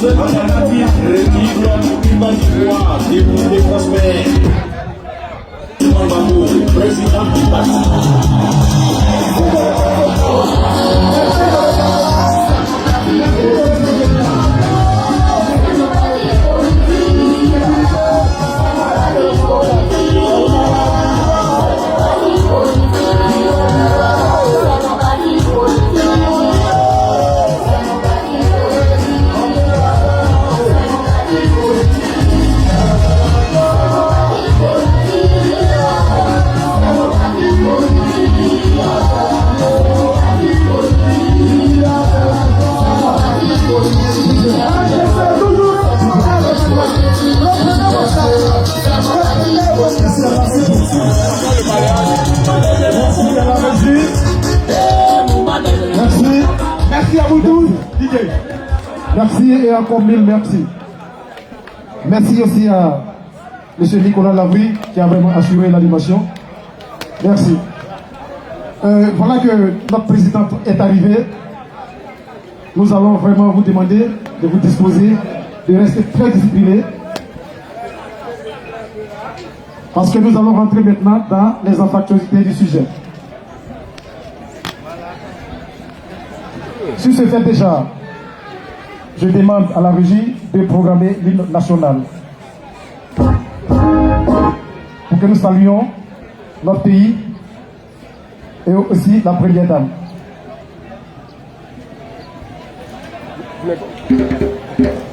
alternative, rééquilibre, climat d'Ivoire, développé prospère. Mamamou, président du parti. Merci à vous tous, DJ. Merci et encore mille merci. Merci aussi à M. Nicolas Lavry qui a vraiment assuré l'animation. Merci. Voilà que notre présidente est arrivée. Nous allons vraiment vous demander de vous disposer, de rester très disciplinés. Parce que nous allons rentrer maintenant dans les infractuosités du sujet. Sur ce fait déjà, je demande à la régie de programmer l'hymne national. Pour que nous saluions notre pays et aussi la première dame.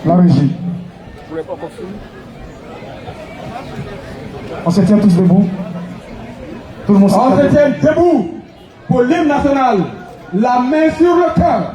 La régie. On se tient tous debout. Tout le monde On se tient debout pour l'hymne national. La main sur le cœur.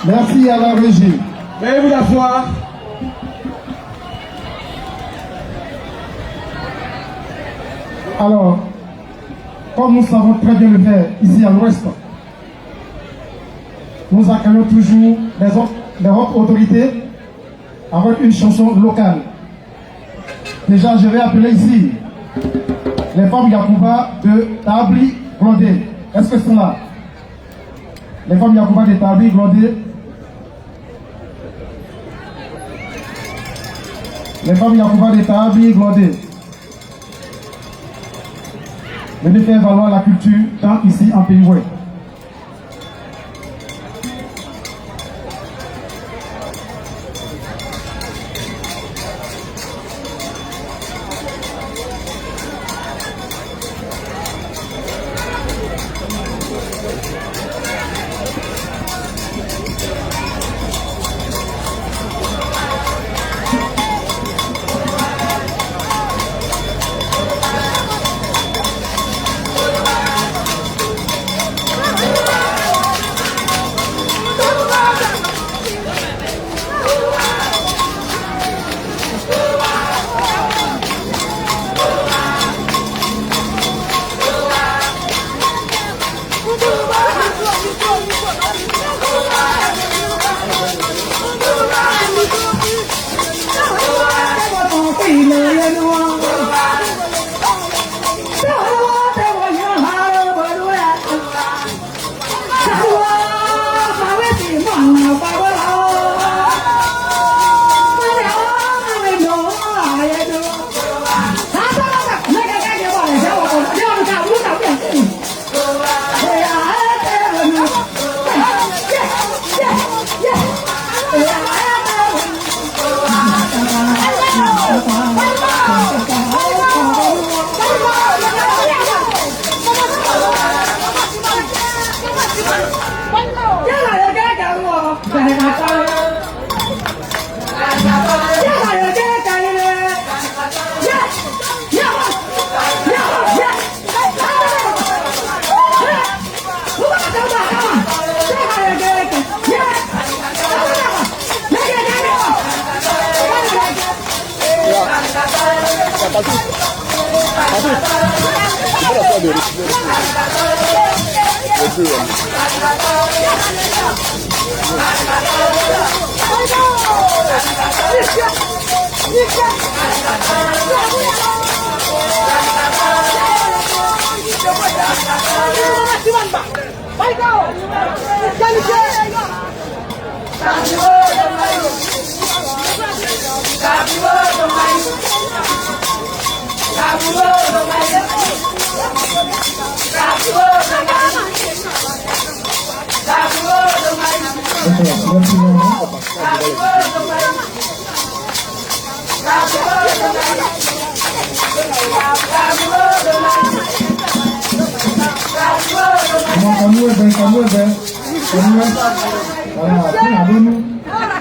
Merci à la régie. Veuillez vous asseoir. Alors, comme nous savons très bien le faire ici à l'Ouest, nous accueillons toujours les autres autorités avec une chanson locale. Déjà, je vais appeler ici les femmes Yakouba de Tabli Glondé. Est-ce que c'est là? Les femmes Yakouba de Tabli Glondé. Les femmes Yakouba de Tabli Glondé. Venez faire valoir la culture tant ici en Pays Ouest.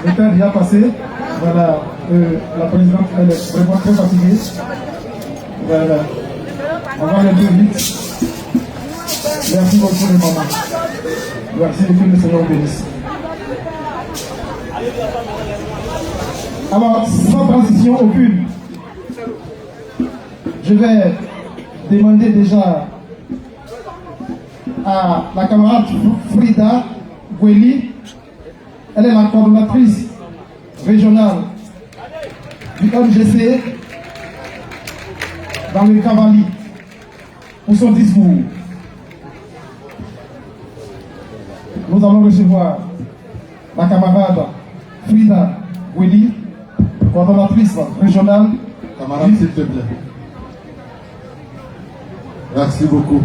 Le temps est déjà passé. Voilà, la présidente, elle est vraiment très fatiguée. Voilà. On va le dire vite. Merci beaucoup les mamans. Merci et que le Seigneur bénisse. Alors, sans transition aucune, je vais demander déjà à la camarade Frida Gweli. Elle est la coordonnatrice régionale du MGC dans le Cavali pour son discours. Nous allons recevoir la camarade Frida Gweli, coordonnatrice régionale. Camarade, s'il te plaît. Merci beaucoup.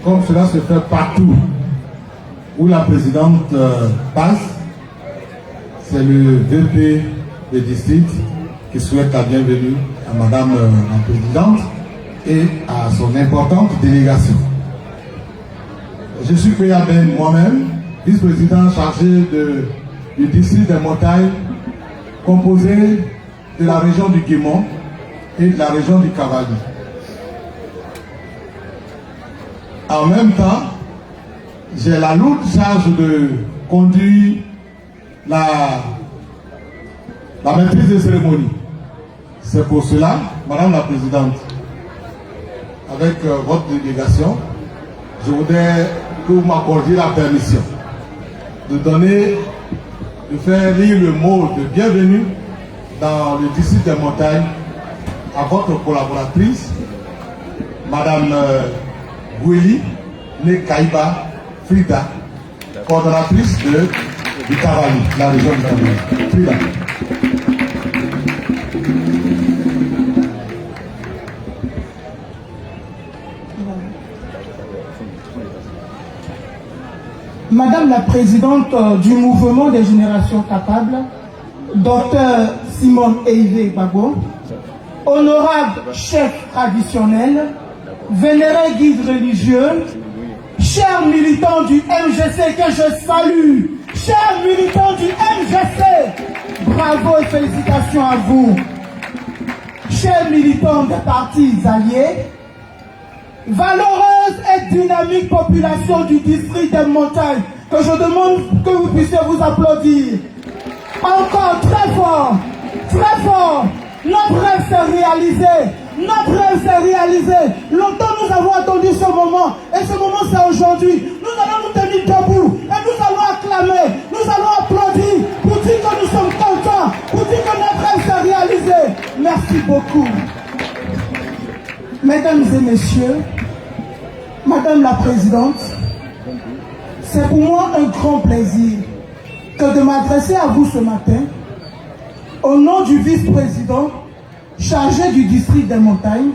Comme cela se fait partout où la présidente passe, c'est le VP de district qui souhaite la bienvenue à Madame la Présidente et à son importante délégation. Je suis Koyaben moi-même, vice-président chargé du district des montagnes, composé de la région du Guémont et de la région du Cavali. En même temps, j'ai la lourde charge de conduire la maîtrise des cérémonies. C'est pour cela, Madame la Présidente, avec votre délégation, je voudrais que vous m'accordiez la permission de faire lire le mot de bienvenue dans le district des montagnes à votre collaboratrice, Madame Gweli Nekaïba Frida, coordonnatrice du Cavali, la région du Cavali. Frida. Madame la présidente du mouvement des générations capables, Dr Simone Eivé Bago, honorable chef traditionnel, vénéré guide religieux, chers militants du MGC que je salue, chers militants du MGC, bravo et félicitations à vous. Chers militants des partis alliés, valeureuse et dynamique population du district des montagnes, que je demande que vous puissiez vous applaudir. Encore très fort, notre rêve s'est réalisé. Notre rêve s'est réalisé. Longtemps nous avons attendu ce moment. Et ce moment c'est aujourd'hui. Nous allons nous tenir debout. Et nous allons acclamer. Nous allons applaudir. Pour dire que nous sommes contents. Pour dire que notre rêve s'est réalisé. Merci beaucoup. Mesdames et messieurs, Madame la Présidente, c'est pour moi un grand plaisir que de m'adresser à vous ce matin au nom du vice-président chargé du district des montagnes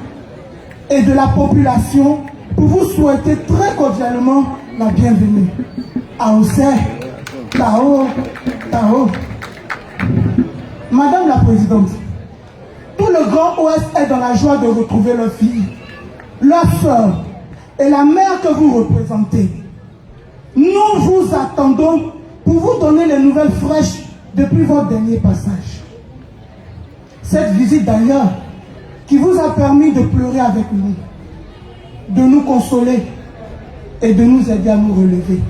et de la population pour vous souhaiter très cordialement la bienvenue. Aose, Tao, Tao. Madame la Présidente, tout le Grand Ouest est dans la joie de retrouver leur fille, leur soeur et la mère que vous représentez. Nous vous attendons pour vous donner les nouvelles fraîches depuis votre dernier passage. Cette visite d'ailleurs qui vous a permis de pleurer avec nous, de nous consoler et de nous aider à nous relever.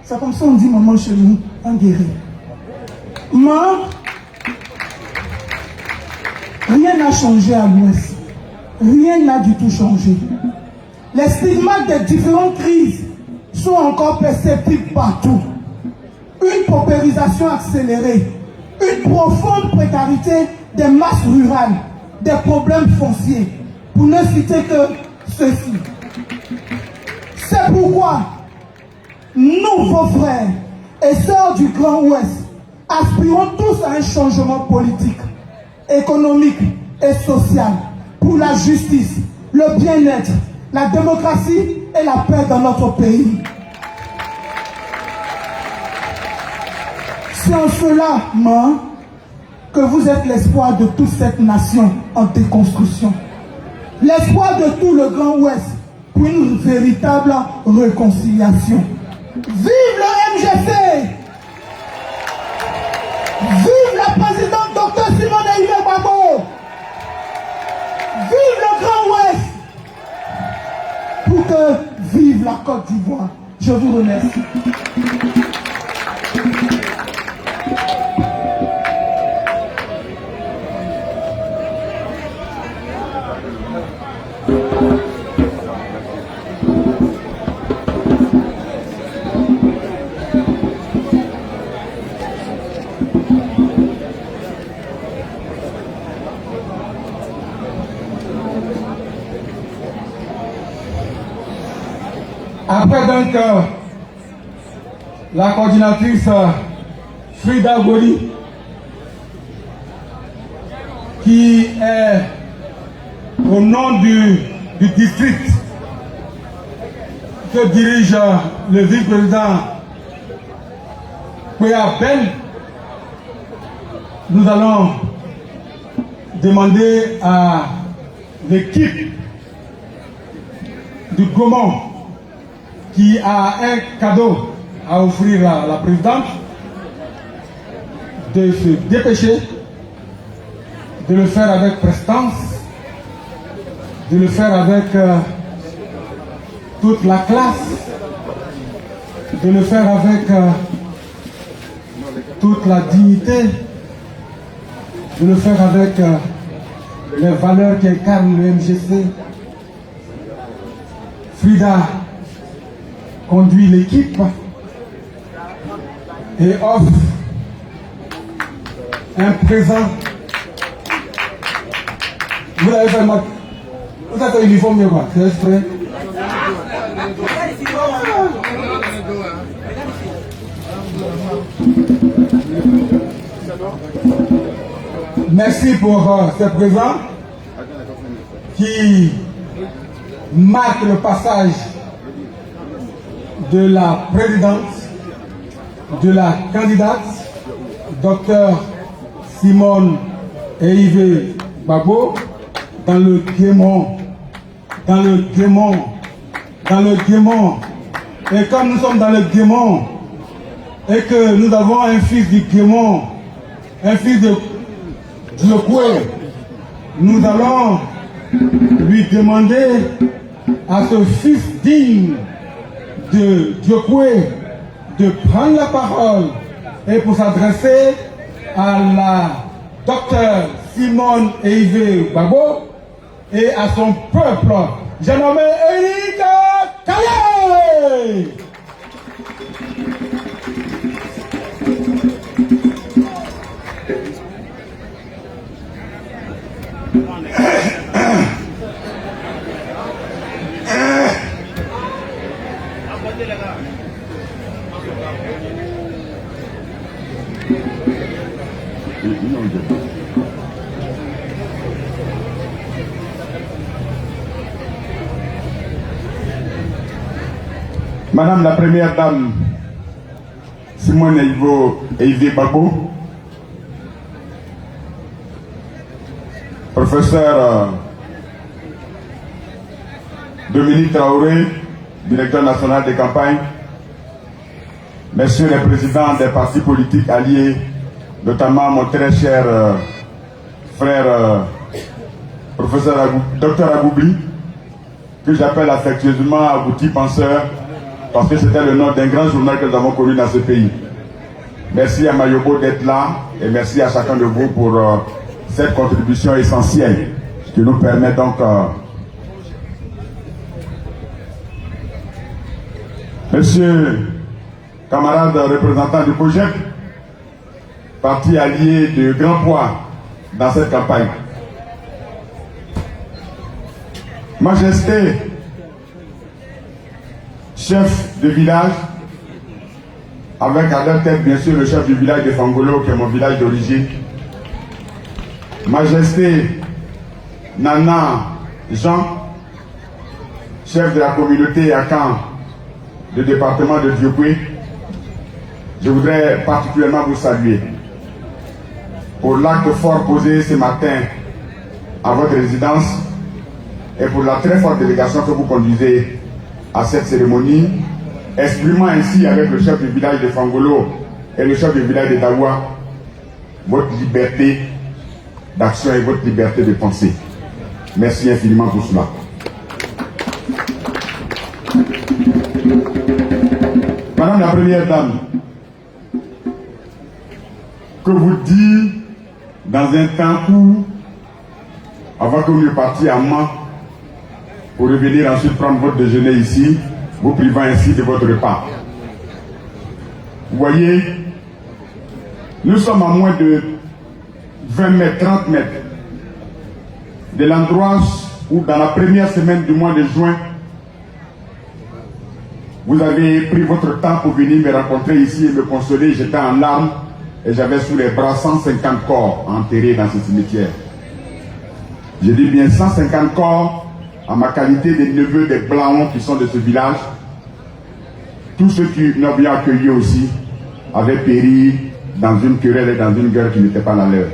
C'est comme ça on dit maman chez nous, en guéri. Moi, rien n'a changé à l'Ouest. Rien n'a du tout changé. Les stigmates des différentes crises sont encore perceptibles partout. Une paupérisation accélérée, une profonde précarité des masses rurales, des problèmes fonciers, pour ne citer que ceci. C'est pourquoi nous, vos frères et sœurs du Grand Ouest, aspirons tous à un changement politique, économique et social pour la justice, le bien-être, la démocratie et la paix dans notre pays. C'est en cela, moi, que vous êtes l'espoir de toute cette nation en déconstruction. L'espoir de tout le Grand Ouest pour une véritable réconciliation. Vive le MGC! Vive la présidente Dr Simone Ehime Gbagbo! Vive le Grand Ouest! Pour que vive la Côte d'Ivoire. Je vous remercie. Après donc la coordinatrice Frida Goli, qui est au nom du district que dirige le vice-président Kwea Ben, nous allons demander à l'équipe du Gaumont qui a un cadeau à offrir à la présidente de se dépêcher, de le faire avec prestance, de le faire avec toute la classe, de le faire avec toute la dignité, de le faire avec les valeurs qui incarnent le MGC. Frida conduit l'équipe et offre un présent. Vous l'avez fait, vous avez fait uniforme de quoi? C'est exprès. Merci pour ce présent qui marque le passage de la présidente, de la candidate, Dr Simone Ehime Gbagbo, dans le Guémont. Et comme nous sommes dans le Guémont, et que nous avons un fils du Guémont, un fils de Diokwe, nous allons lui demander à ce fils digne de Diokwe de prendre la parole et pour s'adresser à la docteur Simone Ehime Gbagbo et à son peuple. J'ai nommé Erika Kaye. Madame la Première Dame Simone Ehime Gbagbo, Professeur Dominique Traoré, directeur national des campagnes, Messieurs les présidents des partis politiques alliés, notamment mon très cher frère Professeur Dr Agoubli, que j'appelle affectueusement Agouti Penseur, parce que c'était le nom d'un grand journal que nous avons connu dans ce pays. Merci à Mayobo d'être là et merci à chacun de vous pour cette contribution essentielle qui nous permet donc... Monsieur, camarade représentant du projet, parti allié de grand poids dans cette campagne. Majesté, chef de village, avec à leur tête bien sûr le chef du village de Fangolo qui est mon village d'origine. Majesté, Nana Jean, chef de la communauté à Caen, du département de Diopoué, je voudrais particulièrement vous saluer pour l'acte fort posé ce matin à votre résidence et pour la très forte délégation que vous conduisez à cette cérémonie, exprimant ainsi avec le chef du village de Fangolo et le chef du village de Dawa votre liberté d'action et votre liberté de pensée. Merci infiniment pour cela. Madame la Première Dame, que vous dites dans un temps court, avant que vous ne partiez à Mans, pour revenir ensuite prendre votre déjeuner ici, vous privant ainsi de votre repas. Vous voyez, nous sommes à moins de 20 mètres, 30 mètres de l'endroit où dans la première semaine du mois de juin, vous avez pris votre temps pour venir me rencontrer ici et me consoler. J'étais en larmes et j'avais sous les bras 150 corps enterrés dans ce cimetière. Je dis bien 150 corps en ma qualité de neveu des Blancs qui sont de ce village. Tous ceux qui nous avaient accueillis aussi avaient péri dans une querelle et dans une guerre qui n'était pas la leur.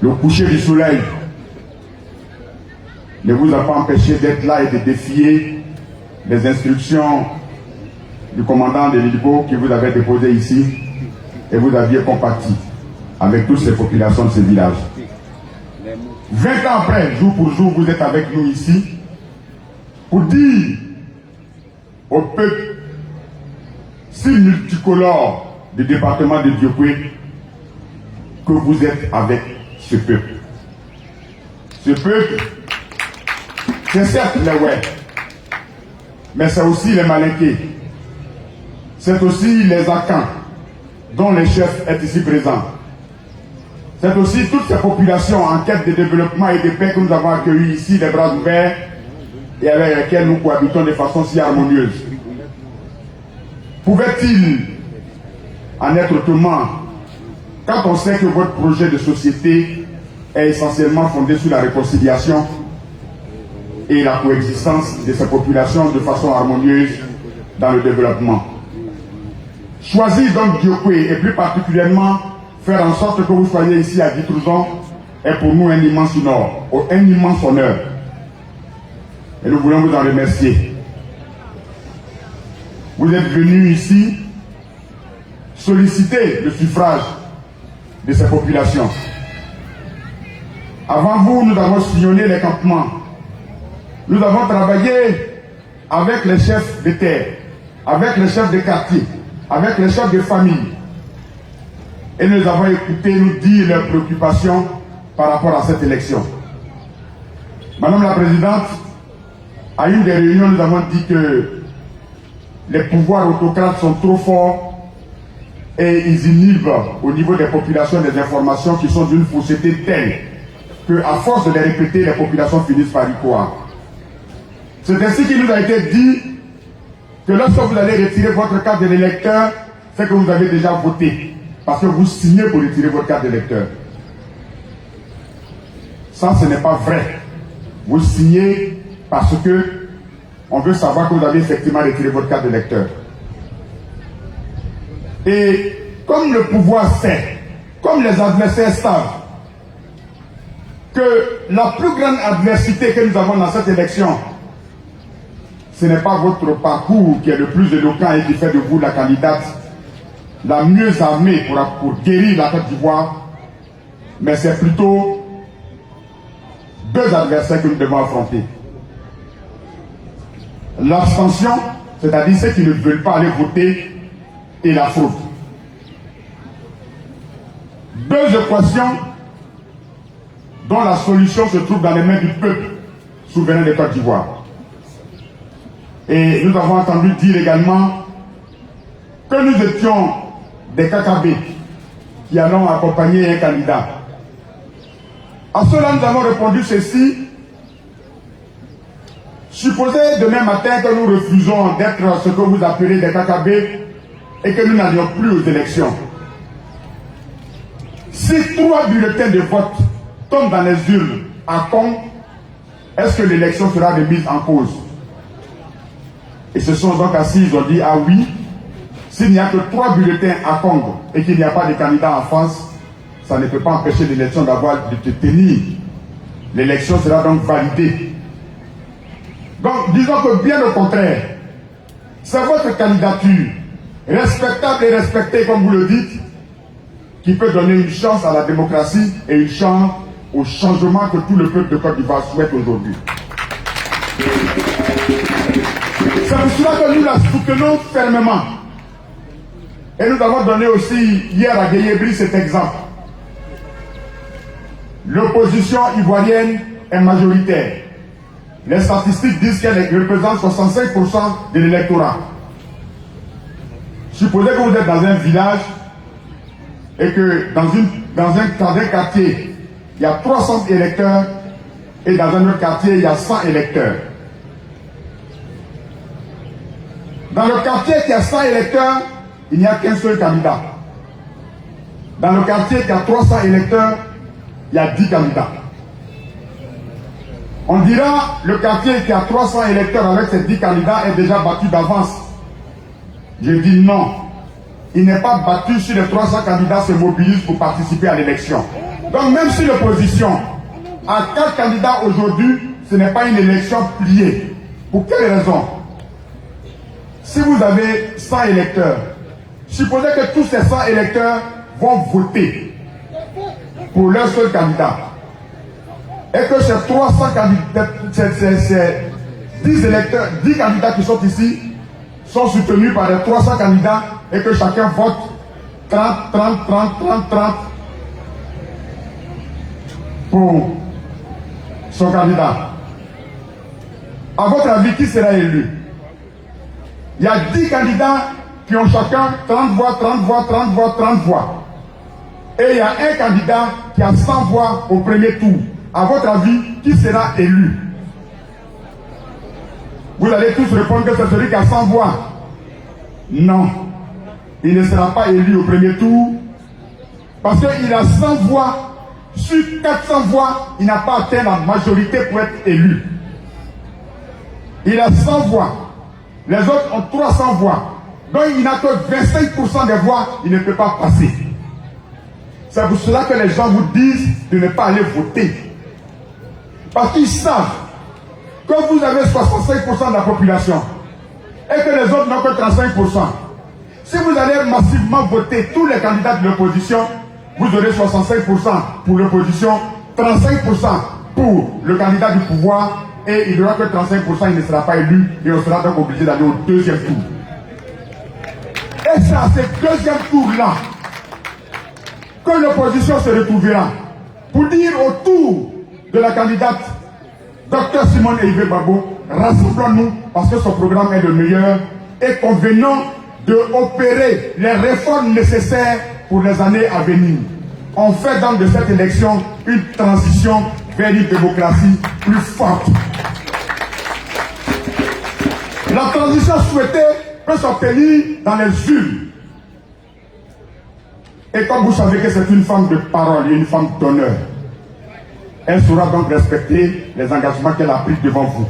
Le coucher du soleil ne vous a pas empêché d'être là et de défier les instructions du commandant de l'Ilbo qui vous avait déposé ici et vous aviez compati avec toutes ces populations de ce village. 20 ans après, jour pour jour, vous êtes avec nous ici pour dire au peuple si multicolore du département de Diopoué que vous êtes avec ce peuple. Ce peuple, c'est certes les ouais, mais c'est aussi les Malinqués. C'est aussi les Akans, dont le chef est ici présent. C'est aussi toutes ces populations en quête de développement et de paix que nous avons accueillies ici, les bras ouverts, et avec lesquelles nous cohabitons de façon si harmonieuse. Pouvait-il en être autrement quand on sait que votre projet de société est essentiellement fondé sur la réconciliation et la coexistence de ces populations de façon harmonieuse dans le développement? Choisir donc Diopoué et plus particulièrement faire en sorte que vous soyez ici à Guy-Trouzon est pour nous un immense honneur. Et nous voulons vous en remercier. Vous êtes venus ici solliciter le suffrage de ces populations. Avant vous, nous avons sillonné les campements. Nous avons travaillé avec les chefs de terre, avec les chefs de quartier, avec les chefs de famille. Et nous avons écouté nous dire leurs préoccupations par rapport à cette élection. Madame la Présidente, à une des réunions, nous avons dit que les pouvoirs autocrates sont trop forts et ils inhibent au niveau des populations des informations qui sont d'une fausseté telle qu'à force de les répéter, les populations finissent par y croire. C'est ainsi qu'il nous a été dit que lorsque vous allez retirer votre carte de l'électeur, c'est que vous avez déjà voté. Parce que vous signez pour retirer votre carte d'électeur. Ça, ce n'est pas vrai. Vous signez parce que on veut savoir que vous avez effectivement retiré votre carte d'électeur. Et comme le pouvoir sait, comme les adversaires savent, que la plus grande adversité que nous avons dans cette élection, ce n'est pas votre parcours qui est le plus éloquent et qui fait de vous la candidate la mieux armée pour guérir la Côte d'Ivoire, mais c'est plutôt deux adversaires que nous devons affronter. L'abstention c'est-à-dire ceux qui ne veulent pas aller voter, et la fraude. Deux équations dont la solution se trouve dans les mains du peuple souverain de Côte d'Ivoire. Et nous avons entendu dire également que nous étions des KKB qui allons accompagner un candidat. À cela, nous avons répondu ceci. Supposez demain matin que nous refusons d'être ce que vous appelez des KKB et que nous n'allions plus aux élections. Si 3 bulletins de vote tombent dans les urnes à Kong, est-ce que l'élection sera remise en cause? Et ce sont donc assis, ils ont dit, ah oui, s'il n'y a que 3 bulletins à Kong et qu'il n'y a pas de candidat en France, ça ne peut pas empêcher l'élection de tenir. L'élection sera donc validée. Donc, disons que bien au contraire, c'est votre candidature, respectable et respectée, comme vous le dites, qui peut donner une chance à la démocratie et une chance au changement que tout le peuple de Côte d'Ivoire souhaite aujourd'hui. C'est pour cela que nous la soutenons fermement. Et nous avons donné aussi hier à Guéyébri cet exemple. L'opposition ivoirienne est majoritaire. Les statistiques disent qu'elle représente 65% de l'électorat. Supposez que vous êtes dans un village et que dans un quartier, il y a 300 électeurs et dans un autre quartier, il y a 100 électeurs. Dans le quartier qui a 100 électeurs, il n'y a qu'un seul candidat. Dans le quartier qui a 300 électeurs, il y a 10 candidats. On dira le quartier qui a 300 électeurs avec ses 10 candidats est déjà battu d'avance. Je dis non. Il n'est pas battu si les 300 candidats se mobilisent pour participer à l'élection. Donc même si l'opposition a 4 candidats aujourd'hui, ce n'est pas une élection pliée. Pour quelle raison? Si vous avez 100 électeurs, supposez que tous ces 100 électeurs vont voter pour leur seul candidat. Et que ces 300 candidats, ces 10 électeurs, 10 candidats qui sont ici, sont soutenus par les 300 candidats et que chacun vote 30 pour son candidat. À votre avis, qui sera élu? Il y a 10 candidats qui ont chacun 30 voix, 30 voix, 30 voix, 30 voix. Et il y a un candidat qui a 100 voix au premier tour. À votre avis, qui sera élu? Vous allez tous répondre que c'est celui qui a 100 voix. Non. Il ne sera pas élu au premier tour parce qu'il a 100 voix. Sur 400 voix, il n'a pas atteint la majorité pour être élu. Il a 100 voix. Les autres ont 300 voix. Donc il n'a que 25% des voix, il ne peut pas passer. C'est pour cela que les gens vous disent de ne pas aller voter. Parce qu'ils savent que vous avez 65% de la population et que les autres n'ont que 35%. Si vous allez massivement voter tous les candidats de l'opposition, vous aurez 65% pour l'opposition, 35% pour le candidat du pouvoir, et il n'y aura que 35%, il ne sera pas élu, et on sera donc obligé d'aller au deuxième tour. Et c'est à ce deuxième tour-là que l'opposition se retrouvera pour dire autour de la candidate Dr Simone Eivé Gbagbo, rassemblons-nous parce que son programme est le meilleur et convenons d'opérer les réformes nécessaires pour les années à venir. On fait donc de cette élection une transition vers une démocratie plus forte. La transition souhaitée peut s'obtenir dans les urnes. Et comme vous savez que c'est une femme de parole et une femme d'honneur, elle saura donc respecter les engagements qu'elle a pris devant vous.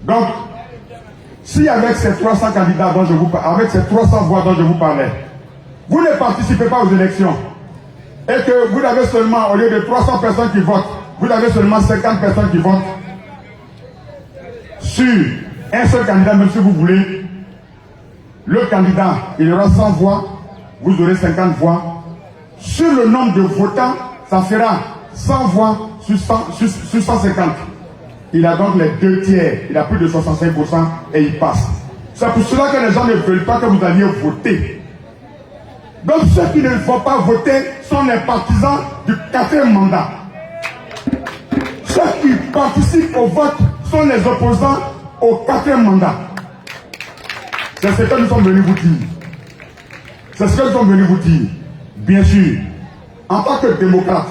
Donc, si avec ces 300 candidats dont je vous parle, avec ces 300 voix dont je vous parlais, vous ne participez pas aux élections, et que vous avez seulement, au lieu de 300 personnes qui votent, vous avez seulement 50 personnes qui votent sur un seul candidat, même si vous voulez, le candidat, il aura 100 voix, vous aurez 50 voix. Sur le nombre de votants, ça fera 100 voix sur 150. Il a donc les 2 tiers, il a plus de 65% et il passe. C'est pour cela que les gens ne veulent pas que vous alliez voter. Donc ceux qui ne vont pas voter sont les partisans du 4e mandat. Ceux qui participent au vote sont les opposants au 4e mandat. C'est ce que nous sommes venus vous dire. C'est ce que nous sommes venus vous dire. Bien sûr, en tant que démocrate,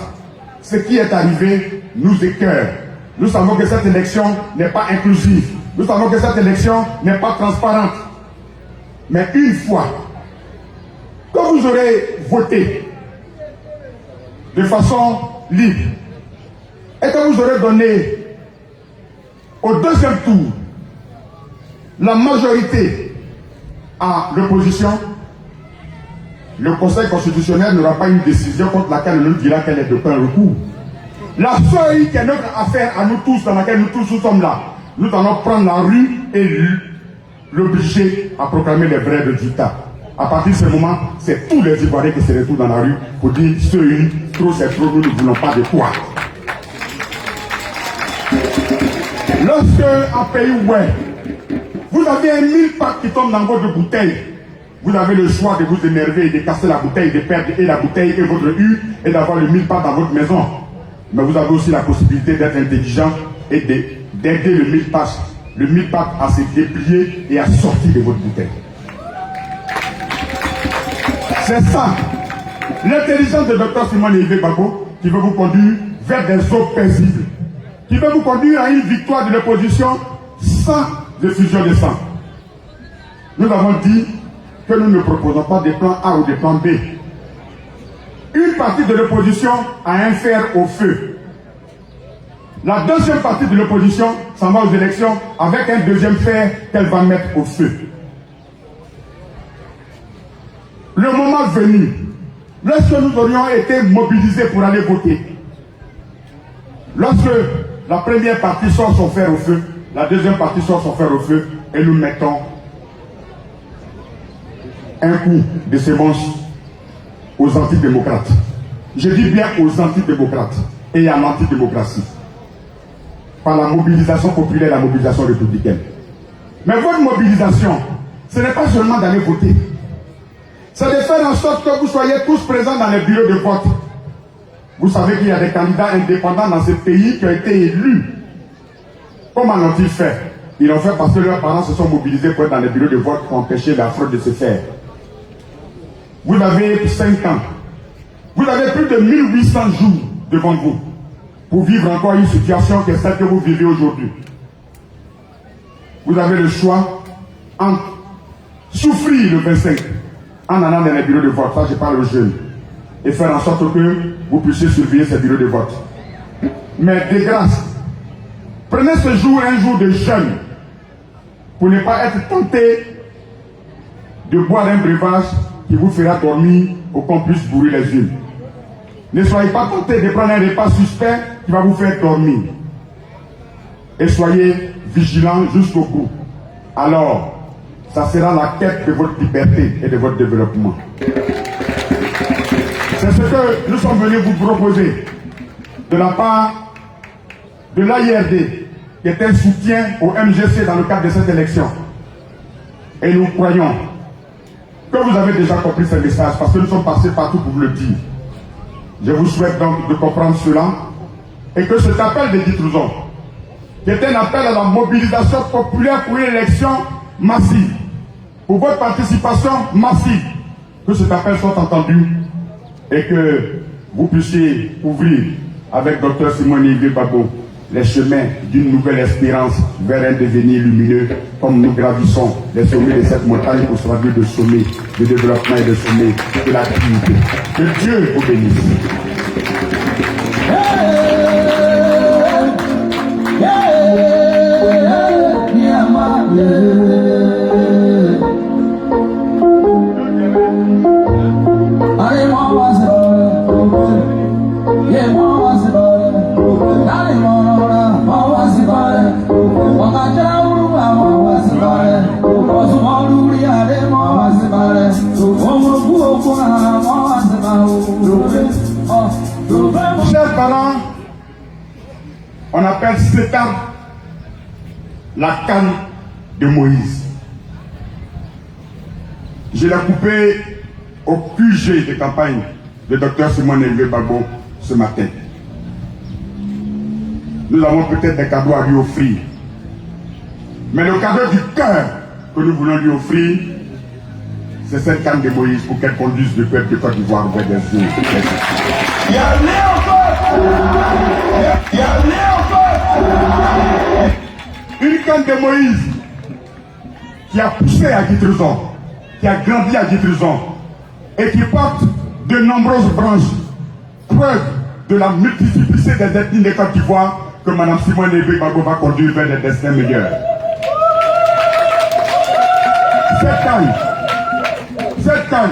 ce qui est arrivé nous écœure. Nous savons que cette élection n'est pas inclusive. Nous savons que cette élection n'est pas transparente. Mais une fois que vous aurez voté de façon libre et que vous aurez donné au 2e tour la majorité à l'opposition, le Conseil constitutionnel n'aura pas une décision contre laquelle on nous dira qu'elle est de plein recours. La seule qui est notre affaire à nous tous, dans laquelle nous tous nous sommes là, nous allons prendre la rue et l'obliger à proclamer les vrais résultats. À partir de ce moment, c'est tous les Ivoiriens qui se retrouvent dans la rue pour dire ceux trop c'est trop, nous ne voulons pas de quoi. Lorsque en pays ouais, vous avez 1000 packs qui tombent dans votre bouteille, vous avez le choix de vous énerver et de casser la bouteille, de perdre et la bouteille et votre U et d'avoir le 1000 packs dans votre maison. Mais vous avez aussi la possibilité d'être intelligent et d'aider le 1000 packs à se déplier et à sortir de votre bouteille. C'est ça, l'intelligence de Dr Simon Eyvé Gbagbo qui veut vous conduire vers des eaux paisibles, qui veut vous conduire à une victoire de l'opposition sans effusion de sang. Nous avons dit que nous ne proposons pas des plans A ou des plans B. Une partie de l'opposition a un fer au feu. La deuxième partie de l'opposition s'en va aux élections avec un deuxième fer qu'elle va mettre au feu. Le moment venu, lorsque nous aurions été mobilisés pour aller voter, lorsque la première partie sort son fer au feu, la deuxième partie sort son fer au feu, et nous mettons un coup de sémence aux antidémocrates. Je dis bien aux antidémocrates et à l'antidémocratie. Par la mobilisation populaire et la mobilisation républicaine. Mais votre mobilisation, ce n'est pas seulement d'aller voter. C'est de faire en sorte que vous soyez tous présents dans les bureaux de vote. Vous savez qu'il y a des candidats indépendants dans ce pays qui ont été élus. Comment l'ont-ils fait? Ils l'ont fait parce que leurs parents se sont mobilisés pour être dans les bureaux de vote pour empêcher la fraude de se faire. Vous avez 5 ans. Vous avez plus de 1800 jours devant vous pour vivre encore une situation qui est celle que vous vivez aujourd'hui. Vous avez le choix entre souffrir le 25 en allant dans les bureaux de vote, ça je parle aux jeunes, et faire en sorte que vous puissiez surveiller ces bureaux de vote. Mais de grâce, prenez ce jour un jour de jeûne pour ne pas être tenté de boire un breuvage qui vous fera dormir pour qu'on puisse bourrer les yeux. Ne soyez pas tentés de prendre un repas suspect qui va vous faire dormir. Et soyez vigilants jusqu'au bout. Alors, ça sera la quête de votre liberté et de votre développement. C'est ce que nous sommes venus vous proposer de la part de l'AIRD, qui est un soutien au MGC dans le cadre de cette élection. Et nous croyons que vous avez déjà compris ce message parce que nous sommes passés partout pour vous le dire. Je vous souhaite donc de comprendre cela et que cet appel de Guy Trouzon, qui est un appel à la mobilisation populaire pour une élection massive, pour votre participation massive, que cet appel soit entendu et que vous puissiez ouvrir avec Dr Simon Eyvé Gbagbo les chemins d'une nouvelle espérance vers un devenir lumineux, comme nous gravissons les sommets de cette montagne pour se rendre de sommets de développement et de sommets de l'activité. Que Dieu vous bénisse. Chers parents, on appelle cet arbre la canne de Moïse. Je l'ai coupé au QG de campagne de Dr Simon Élevé Gbagbo ce matin. Nous avons peut-être des cadeaux à lui offrir. Mais le cadeau du cœur que nous voulons lui offrir, c'est cette canne de Moïse pour qu'elle conduise le peuple de Côte d'Ivoire vers des yeux. Il y a Une canne de Moïse qui a poussé à Guitrizon, qui a grandi à Guitrizon et qui porte de nombreuses branches, preuve de la multiplicité des ethnies de Côte d'Ivoire que Mme Simone Élevé Gbagbo va conduire vers des destins meilleurs. Cette canne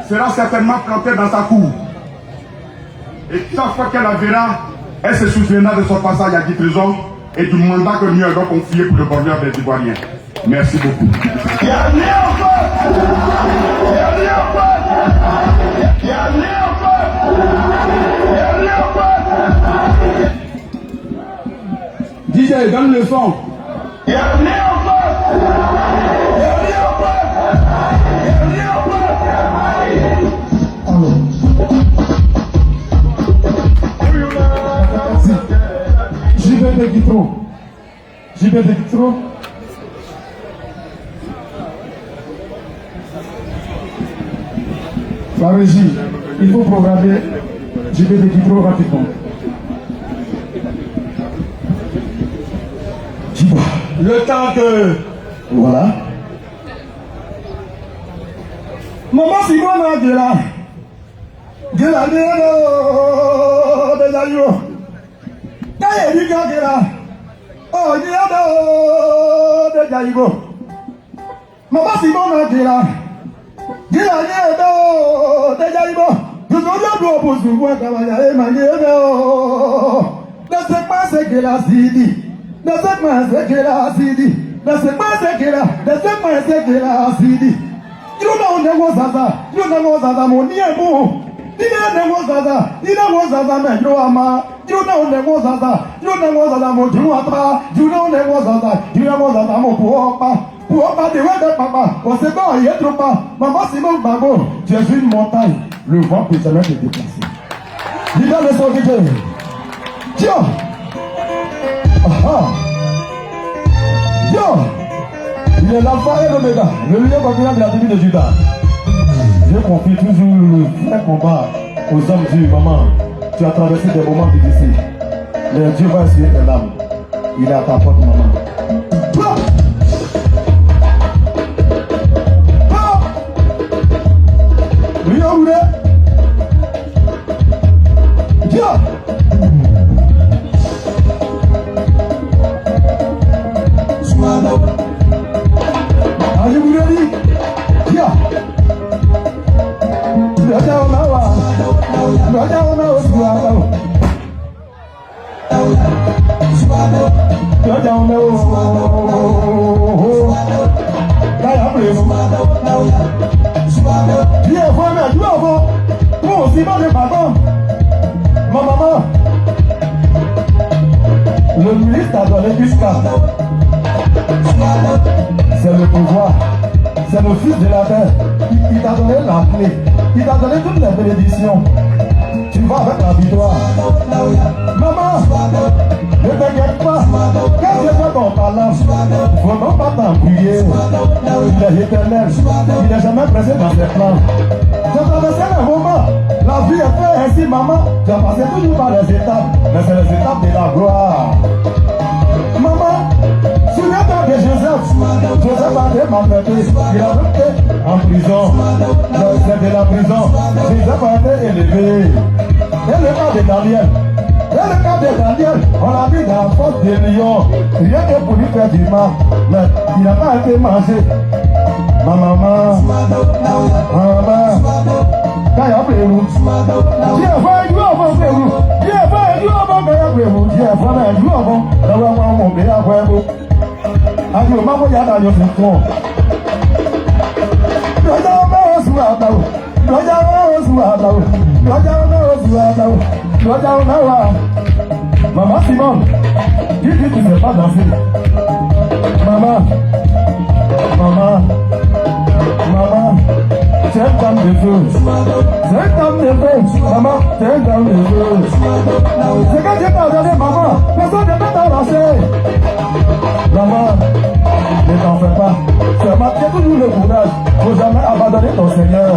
sera certainement plantée dans sa cour. Et chaque fois qu'elle la verra, elle se souviendra de son passage à Guitrizon et du mandat que nous avons confié pour le bonheur des Ivoiriens. Merci beaucoup. DJ, donne le son. JB de Guitro. JB de Guitro. La régie, il faut programmer JB de Guitro rapidement. Le temps que... Voilà. Maman Simone a dit là. Dit là, de la yo. D'ailleurs, il dit là. Oh, il dit là, de la yo. Maman Simone a dit là. Dit là, de la yo. Je suis là pour vous voir comment il y a émaillé. Ne sais pas ce que la Sidi. Ne sais pas ce que la Sidi. Ne sais pas ce que la. Ne sais pas ce que la Sidi. You know there was Zaza. You know was Zaza Moniemo. You know there was Zaza. You know was Zaza Mejoama. You know there was Zaza. You know was Zaza Mojuata. You know there was Zaza. You know was Zaza Mopuopa. Puopa de Wede Papa. On sait pas, il y a trop pas. Maman Simone Gbagbo. Tu es une montagne. Le vent peut jamais te déplacer. Dis dans le son DJ. Tiens. Aha. Yo. Il est l'alpha et l'oméga, le lion populaire de la tribu de Juda. Je confie toujours le vrai combat aux hommes du maman. Tu as traversé des moments difficiles. Mais Dieu va essuyer tes larmes. Il est à ta porte, maman. Are you ready? Yeah. Le ministre a donné jusqu'à. C'est le pouvoir, c'est le fils de la terre. Il t'a donné la clé, il t'a donné toutes les bénédictions. Tu vas avec la victoire. Maman, ne t'inquiète pas, quand je fais ton talent, il ne faut non pas t'appuyer. Il est éternel, il n'est jamais pressé dans ses plans. Tu as traversé les moments, la vie est faite ainsi, maman. Tu as passé toujours par les étapes, mais c'est les étapes de la gloire. Maman, souviens-toi de Joseph. Joseph a été maltraité. Il a été en prison. C'est de la prison. Joseph a été élevé. Et le cas de Daniel. Et le cas de Daniel, on l'a mis dans la force des lions. Rien que pour lui faire du mal. Mais il n'a pas été mangé. Ma maman. Maman. Quand il y a Pérou. Dieu va jouer avant Pérou. Dieu va jouer avant Pérou. Dieu va jouer avant. Là où on va à Pérou. Ayo mamo ya da yo fun. Lọ́jà ọmọ oṣù àtàwọ̀. Lọ́jà ọmọ oṣù àtàwọ̀. Lọ́jà ọmọ oṣù àtàwọ̀. Lọ́jà ọmọ wa. Maman Simone, dis que tu ne sais pas danser. Maman. Maman. Maman. C'est comme des feux, maman, c'est comme des feux. C'est quand j'ai pardonné, maman, personne ne peut t'embrasser. Maman, ne t'en fais pas. Seulement, j'ai toujours le courage. Faut jamais abandonner ton Seigneur.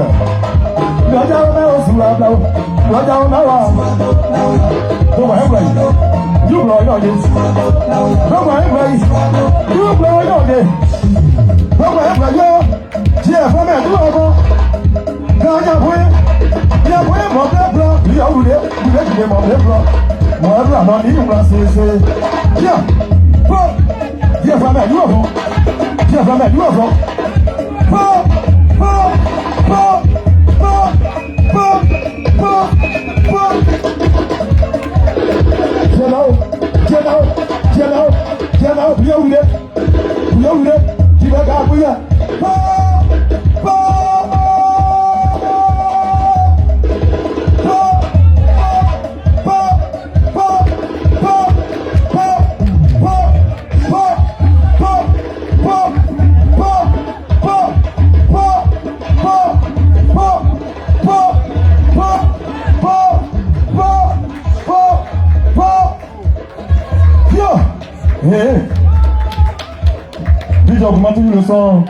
Augmentez le son.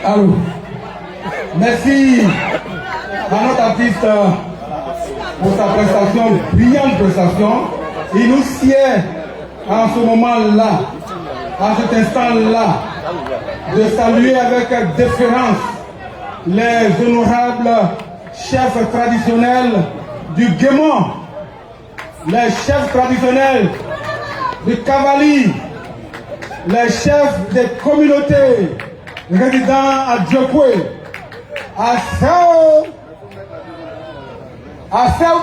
Allô. Merci à notre artiste pour sa prestation, brillante prestation. Il nous sied en ce moment-là, à cet instant-là, de saluer avec déférence les honorables chefs traditionnels du Guémon, les chefs traditionnels du Cavali, les chefs des communautés résidant à Djokwe, à Sao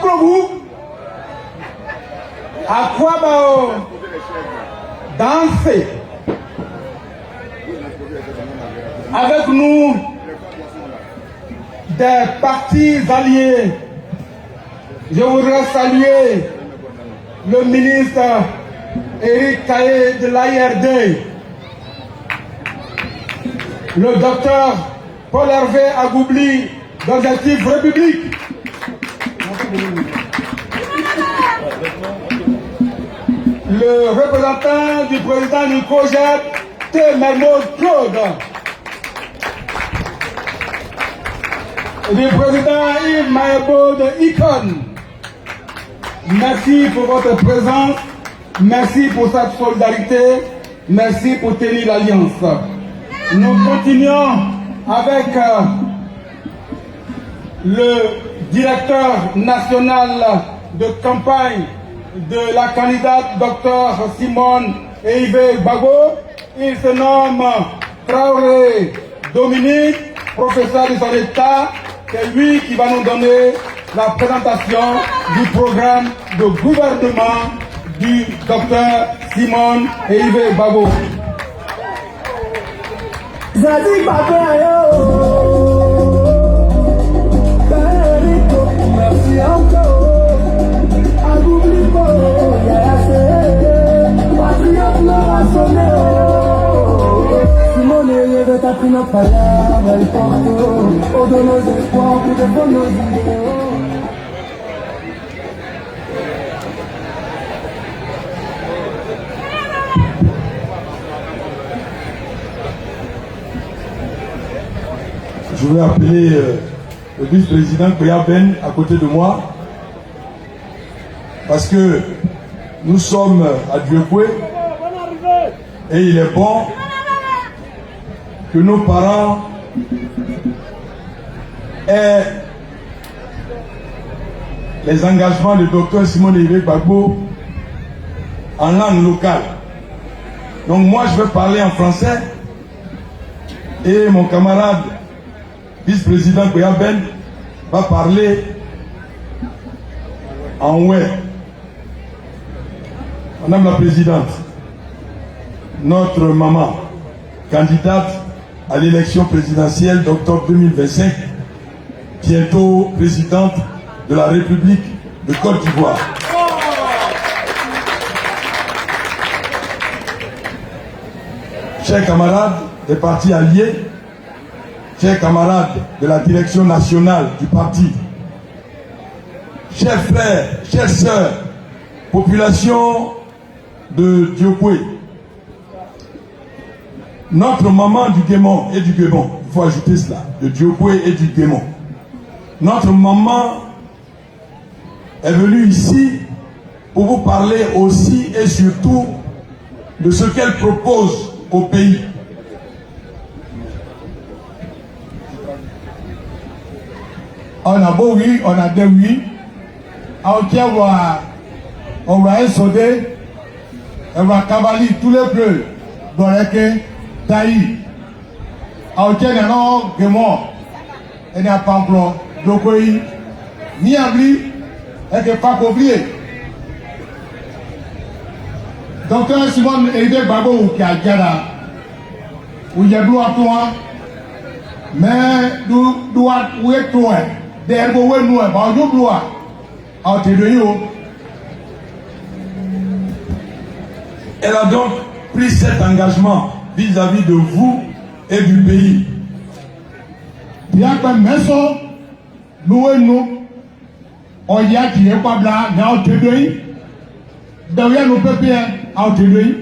Globou, à Kwabao, Dansé. Avec nous, des partis alliés. Je voudrais saluer le ministre Éric Taillé de l'AIRD, le docteur Paul-Hervé Agoubli d'Objectif République, le représentant du président du COJEP, T. Mermoz Claude, et du président Yves Maëbo de ICON. Merci pour votre présence. Merci pour cette solidarité, merci pour tenir l'alliance. Nous continuons avec le directeur national de campagne de la candidate Dr Simone Eivé Gbagbo. Il se nomme Traoré Dominique, professeur de son état. C'est lui qui va nous donner la présentation du programme de gouvernement du docteur Simone Eivé Gbagbo. Merci encore. Patriote l'aura sonné. Simone Eivé t'a pris nos palabres, elle porte au de nos espoirs pour défendre nos idéaux. Je vais appeler le vice-président Koya Ben à côté de moi, parce que nous sommes à Djokwe et il est bon que nos parents aient les engagements du docteur Simone Eivé Gbagbo en langue locale. Donc moi je vais parler en français et mon camarade vice-président Koya Ben va parler en ouais. Madame la Présidente, notre maman, candidate à l'élection présidentielle d'octobre 2025, bientôt présidente de la République de Côte d'Ivoire. Chers camarades des partis alliés, chers camarades de la direction nationale du parti, chers frères, chères sœurs, population de Diokwe, notre maman du Guémon et du Guémon, il faut ajouter cela, de Diokwe et du Guémon. Notre maman est venue ici pour vous parler aussi et surtout de ce qu'elle propose au pays. On a beau oui, on a deux oui. On va essoder, on va cavaler tous les bleus. Doreke, Taï. On tient un nom, Guémon. Et n'a pas encore. Donc, ni abli, et que pas oublié. Docteur Simon Eide Babo qui a gagné, où il y a deux à toi, mais doit où est toi, derrière où est nous, bah nous doit, à te donner. Elle a donc pris cet engagement vis-à-vis de vous et du pays. Bien que maison, nous et nous, on y a qui est pas là, mais on te donne. Derrière nos papiers, on te donne.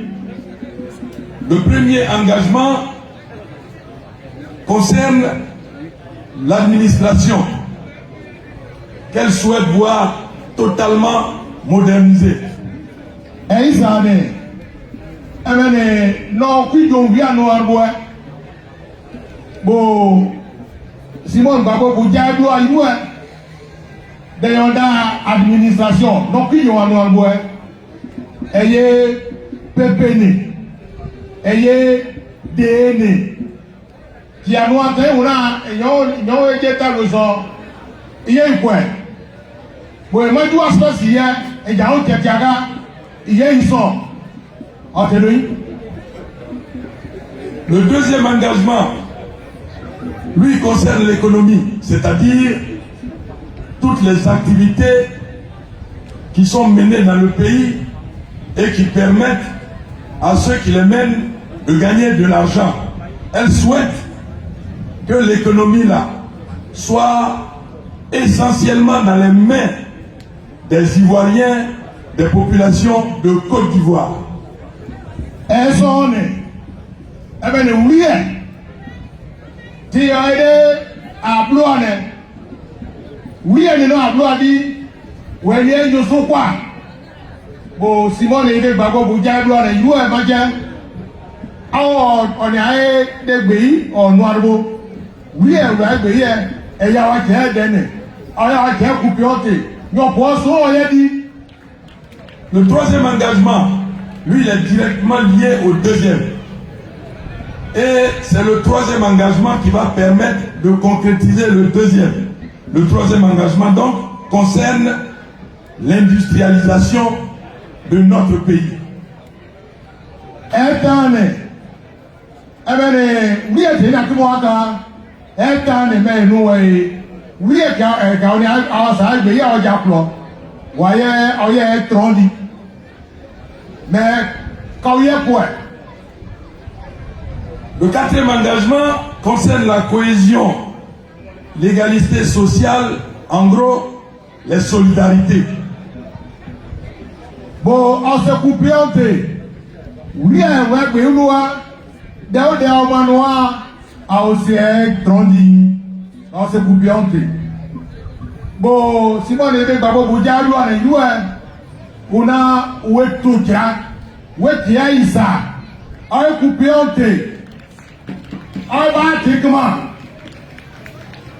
Le premier engagement concerne l'administration qu'elle souhaite voir totalement modernisée. Et ça est, non, qui donc vient nous avoir. Bon, Simon Babo, vous dites à nous, d'ailleurs, dans l'administration, non, qui nous avoir. Ayez PPN, ayez DN, qui a nous atteint, on a été dans le genre, il y a un point. Bon, moi, je dois se passer hier, et il y a un tiaga, il y a une son. Le deuxième engagement, lui, concerne l'économie, c'est-à-dire toutes les activités qui sont menées dans le pays et qui permettent à ceux qui les mènent de gagner de l'argent. Elle souhaite que l'économie là soit essentiellement dans les mains des Ivoiriens, des populations de Côte d'Ivoire. Elles sont nées. Eh bien, oui, tu as aidé à Bloane. Oui, elle est à Bloane. Oui, elle est à quoi? Bon, Simon est aidé à Bloane. Il est à Bloane. On est des pays en noir. Oui, elle est à pays. Elle est à Bloane. Elle est à Coupiote. Nous poissons, on a dit. Le troisième engagement, lui, il est directement lié au deuxième. Et c'est le troisième engagement qui va permettre de concrétiser le deuxième. Le troisième engagement, donc, concerne l'industrialisation de notre pays. Mais quand il y a quoi? Le quatrième engagement concerne la cohésion, l'égalité sociale, en gros, les solidarités. Bon, on se coupe un peu. Oui, ouais, on se coupe un peu. Bon, si on est pas bon, on a où est tout ça? Où est ça? On est coupé un peu.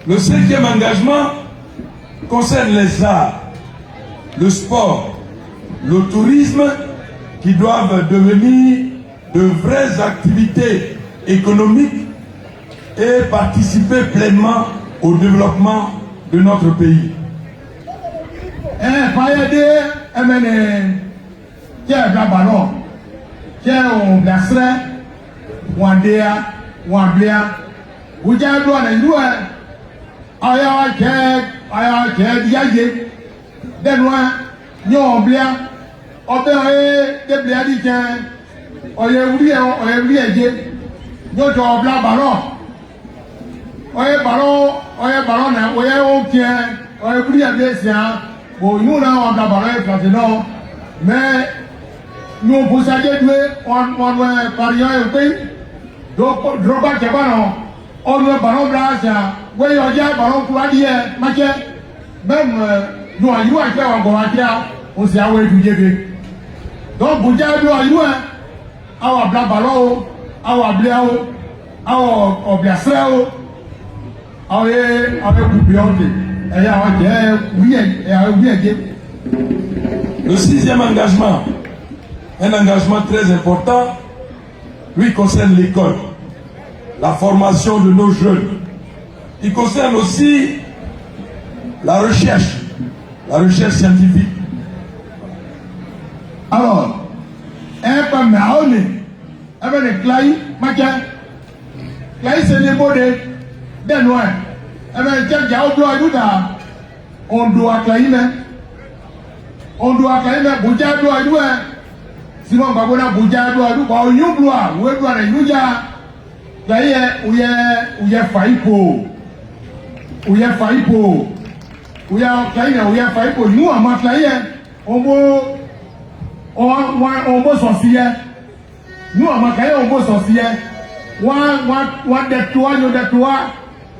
Le cinquième engagement concerne les arts, le sport, le tourisme qui doivent devenir de vraies activités économiques et participer pleinement au développement de notre pays. oye ballon na oye on tient oye plus bien ça bon nous là on a ballon maintenant mais nous pour ça on parier un peu donc droba ke ballon on le ballon là ça ouais on a ballon pour dire match même nous à jouer avec on va dire on s'est away du jeu donc pour dire nous à jouer awa bla ballon awa bla awa bla seo Le 6e engagement, un engagement très important, lui concerne l'école, la formation de nos jeunes. Il concerne aussi la recherche scientifique. Alors, un peu maone, avec les claïs, claïs c'est les mots de noir. Eh bien, tiens, on doit claimer. On doit claimer, Bouja doit douer. Sinon, on va voir Bouja doit douer. On y doit, où est-ce qu'on y a? Là, où y a faillipo. Où y a faillipo. Où y a claimer, où y a faillipo. Nous, à ma claimer, on va sorcier. Nous, à ma claimer, on va sorcier. On détoie.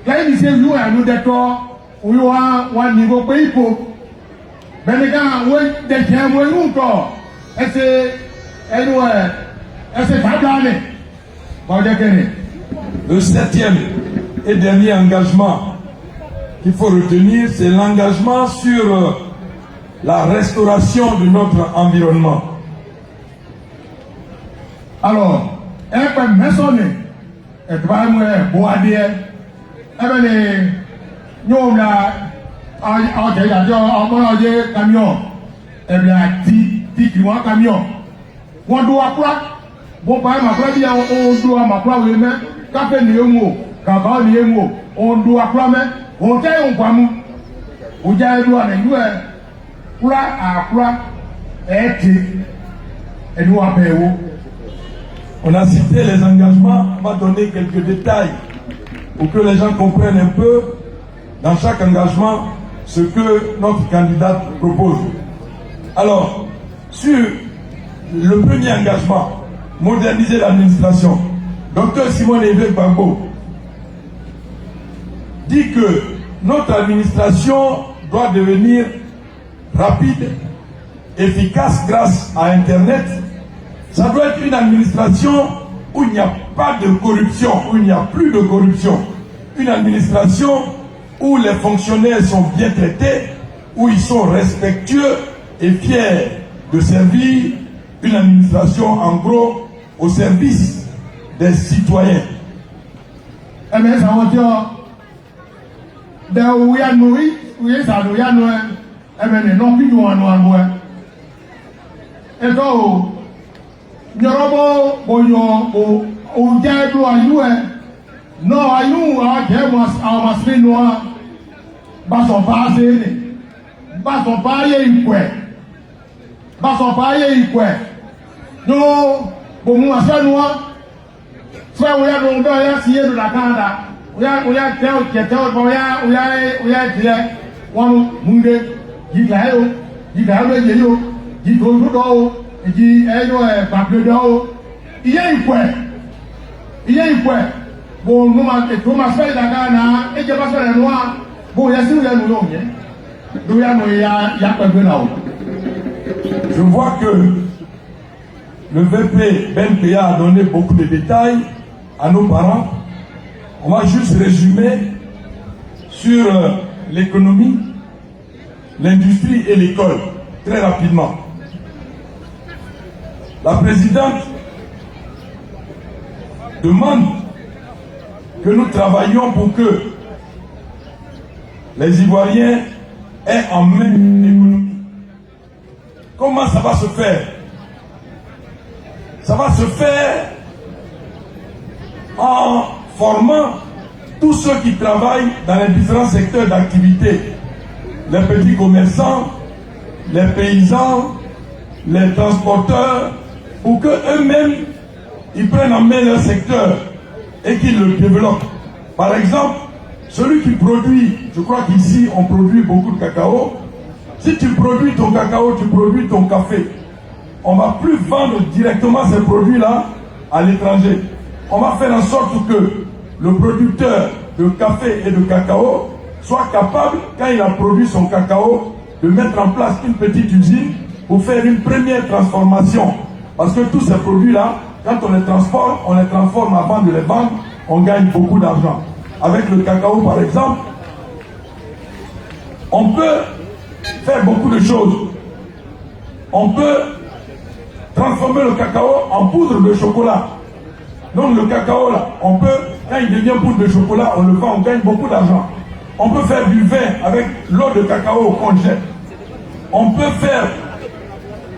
Quand il dit nous à nous d'accord, on a niveau pays pour. Mais les gars, on est déjà moins encore. C'est pas blâmé. Le 7e et dernier engagement qu'il faut retenir, c'est l'engagement sur la restauration de notre environnement. Alors, un peu maçonné, et pas moi, boadier. Nous on a camion, et bien, 10 camion. On doit quoi? Bon, par exemple, on doit ma quoi, oui, mais, café ni cava ni on doit quoi, mais, on tient un poids mou. On dit à nous, quoi à quoi, et nous à payer. On a cité les engagements, on va donner quelques détails pour que les gens comprennent un peu dans chaque engagement ce que notre candidat propose. Alors, sur le premier engagement, moderniser l'administration, Dr Simon Ehvé Gbagbo dit que notre administration doit devenir rapide, efficace grâce à Internet. Ça doit être une administration où il n'y a pas de corruption, où il n'y a plus de corruption. Une administration où les fonctionnaires sont bien traités, où ils sont respectueux et fiers de servir. Une administration, en gros, au service des citoyens. Eh bien, ça va dire, où il y a nourri, où il y a nourri, eh bien, non plus nous en avons. Et donc, Nyorobo boyo o jaibu ayu no ayu a demos a masri noa baso base ni baso baye ikwe no bo mu asa noa fa wo ya no do ya siye do dakanda wo ya tell bo ya tire won munde yigayo yeyo yido do ìdí ẹyọ gbàgbédọ o iye ìpẹ bò nù ma ètò ma sọ ìdàgà náà ẹjẹ bá sọ̀rọ̀ ẹnu wa bò yẹ sí ìyẹn nù yóò yẹ lórí àná ya pẹ̀gbẹ́ náà o. Je vois que le VP BNPA a donné beaucoup de détails à nos parents. On va juste résumer sur l'économie, l'industrie et l'école très rapidement. La présidente demande que nous travaillions pour que les Ivoiriens aient en main l'économie. Comment ça va se faire? Ça va se faire en formant tous ceux qui travaillent dans les différents secteurs d'activité. Les petits commerçants, les paysans, les transporteurs, pour qu'eux-mêmes, ils prennent en main leur secteur et qu'ils le développent. Par exemple, celui qui produit, je crois qu'ici on produit beaucoup de cacao. Si tu produis ton cacao, tu produis ton café. On ne va plus vendre directement ces produits-là à l'étranger. On va faire en sorte que le producteur de café et de cacao soit capable, quand il a produit son cacao, de mettre en place une petite usine pour faire une première transformation. Parce que tous ces produits-là, quand on les transforme avant de les vendre, on gagne beaucoup d'argent. Avec le cacao, par exemple, on peut faire beaucoup de choses. On peut transformer le cacao en poudre de chocolat. Donc le cacao, là, on peut, quand il devient poudre de chocolat, on le vend, on gagne beaucoup d'argent. On peut faire du vin avec l'eau de cacao qu'on jette. On peut faire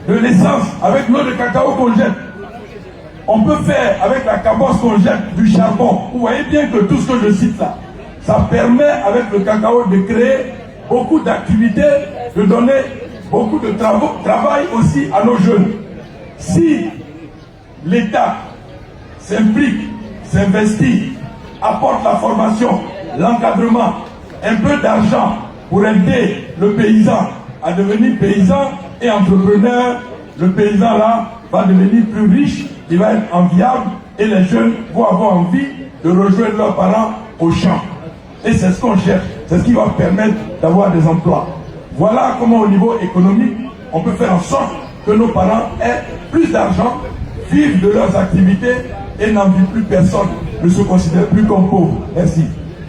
de l'essence avec l'eau de cacao qu'on jette. On peut faire avec la cabosse qu'on jette du charbon. Vous voyez bien que tout ce que je cite là, ça permet avec le cacao de créer beaucoup d'activités, de donner beaucoup de travail aussi à nos jeunes. Si l'État s'implique, s'investit, apporte la formation, l'encadrement, un peu d'argent pour aider le paysan à devenir paysan et entrepreneur, le paysan là va devenir plus riche, il va être enviable et les jeunes vont avoir envie de rejoindre leurs parents au champ. Et c'est ce qu'on cherche, c'est ce qui va permettre d'avoir des emplois. Voilà comment au niveau économique, on peut faire en sorte que nos parents aient plus d'argent, vivent de leurs activités et n'envient plus personne, ne se considèrent plus comme pauvres. Merci.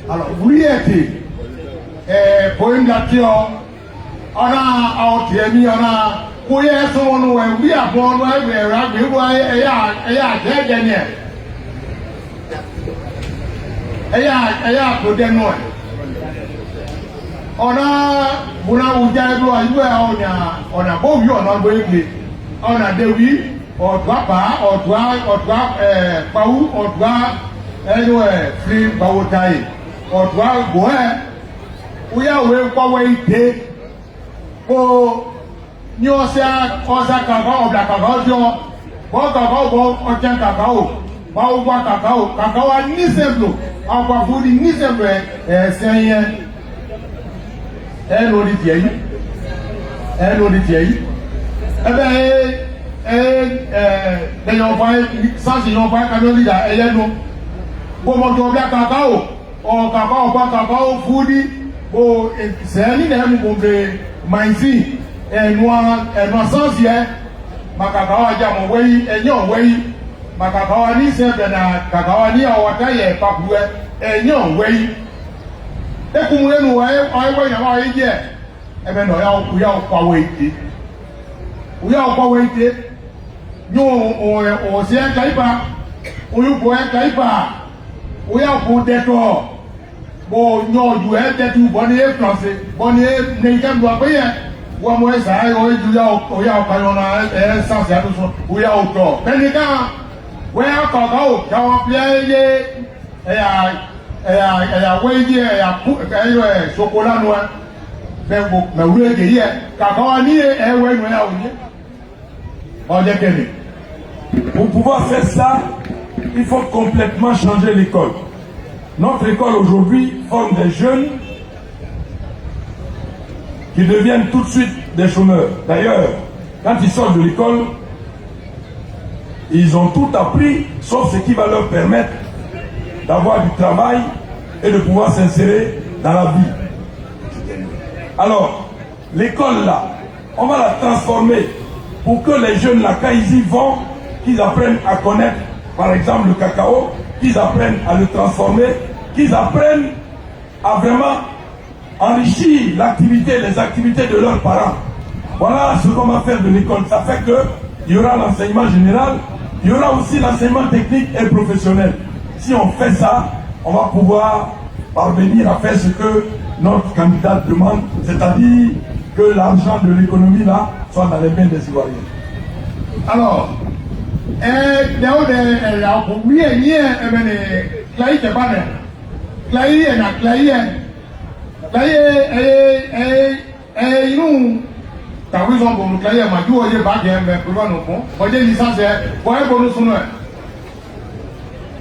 Alors, vous y êtes, poème d'action, on a autrement, on a couillé son nom, oui, à bon, oui, on a Dewi, on doit pas, on doit, Paou, on doit, Free Baotaï, on doit, oui, oui, pour nous, on s'est cacao, la cacao, bon cacao, bon, on tient cacao, bon, cacao, cacao, ni simple, on va vous dire, ni simple, c'est rien. Elle aurait dit, eh bien, sans ils n'ont pas camion là, et nous, pour mon job là, cacao, on cacao, pas cacao, foudi, pour c'est un idée pour maïsi, et noir sans yeux, ma cacao a déjà mon way, et non way, ma cacao a ni simple, cacao a ni à wataye, pas pour et non way. Et comme nous voyons, on va dire, eh bien, nous n'avons pas waité. Nous n'avons pas waité. Nous, on s'est un caïpa. On nous voit un caïpa. On a pour des torts. Bon, nous, nous avons des tout bonnets français. Bonnets, nous avons payer. Ou à moi, ça, on a un sens, on a un tort. Mais les gars, on a un cacao, on a plein elle a wéyé, elle a chocolat noir. Mais vous voulez dire, cacao a nié, elle ouais noir on dit. Pour pouvoir faire ça, il faut complètement changer l'école. Notre école aujourd'hui forme des jeunes qui deviennent tout de suite des chômeurs. D'ailleurs, quand ils sortent de l'école, ils ont tout appris, sauf ce qui va leur permettre d'avoir du travail et de pouvoir s'insérer dans la vie. Alors, l'école là, on va la transformer pour que les jeunes là, quand ils y vont, qu'ils apprennent à connaître, par exemple, le cacao, qu'ils apprennent à le transformer, qu'ils apprennent à vraiment enrichir l'activité, les activités de leurs parents. Voilà ce qu'on va faire de l'école. Ça fait qu'il y aura l'enseignement général, il y aura aussi l'enseignement technique et professionnel. Si on fait ça, on va pouvoir parvenir à faire ce que notre candidat demande, c'est-à-dire que l'argent de l'économie là soit dans les mains des Ivoiriens. Alors,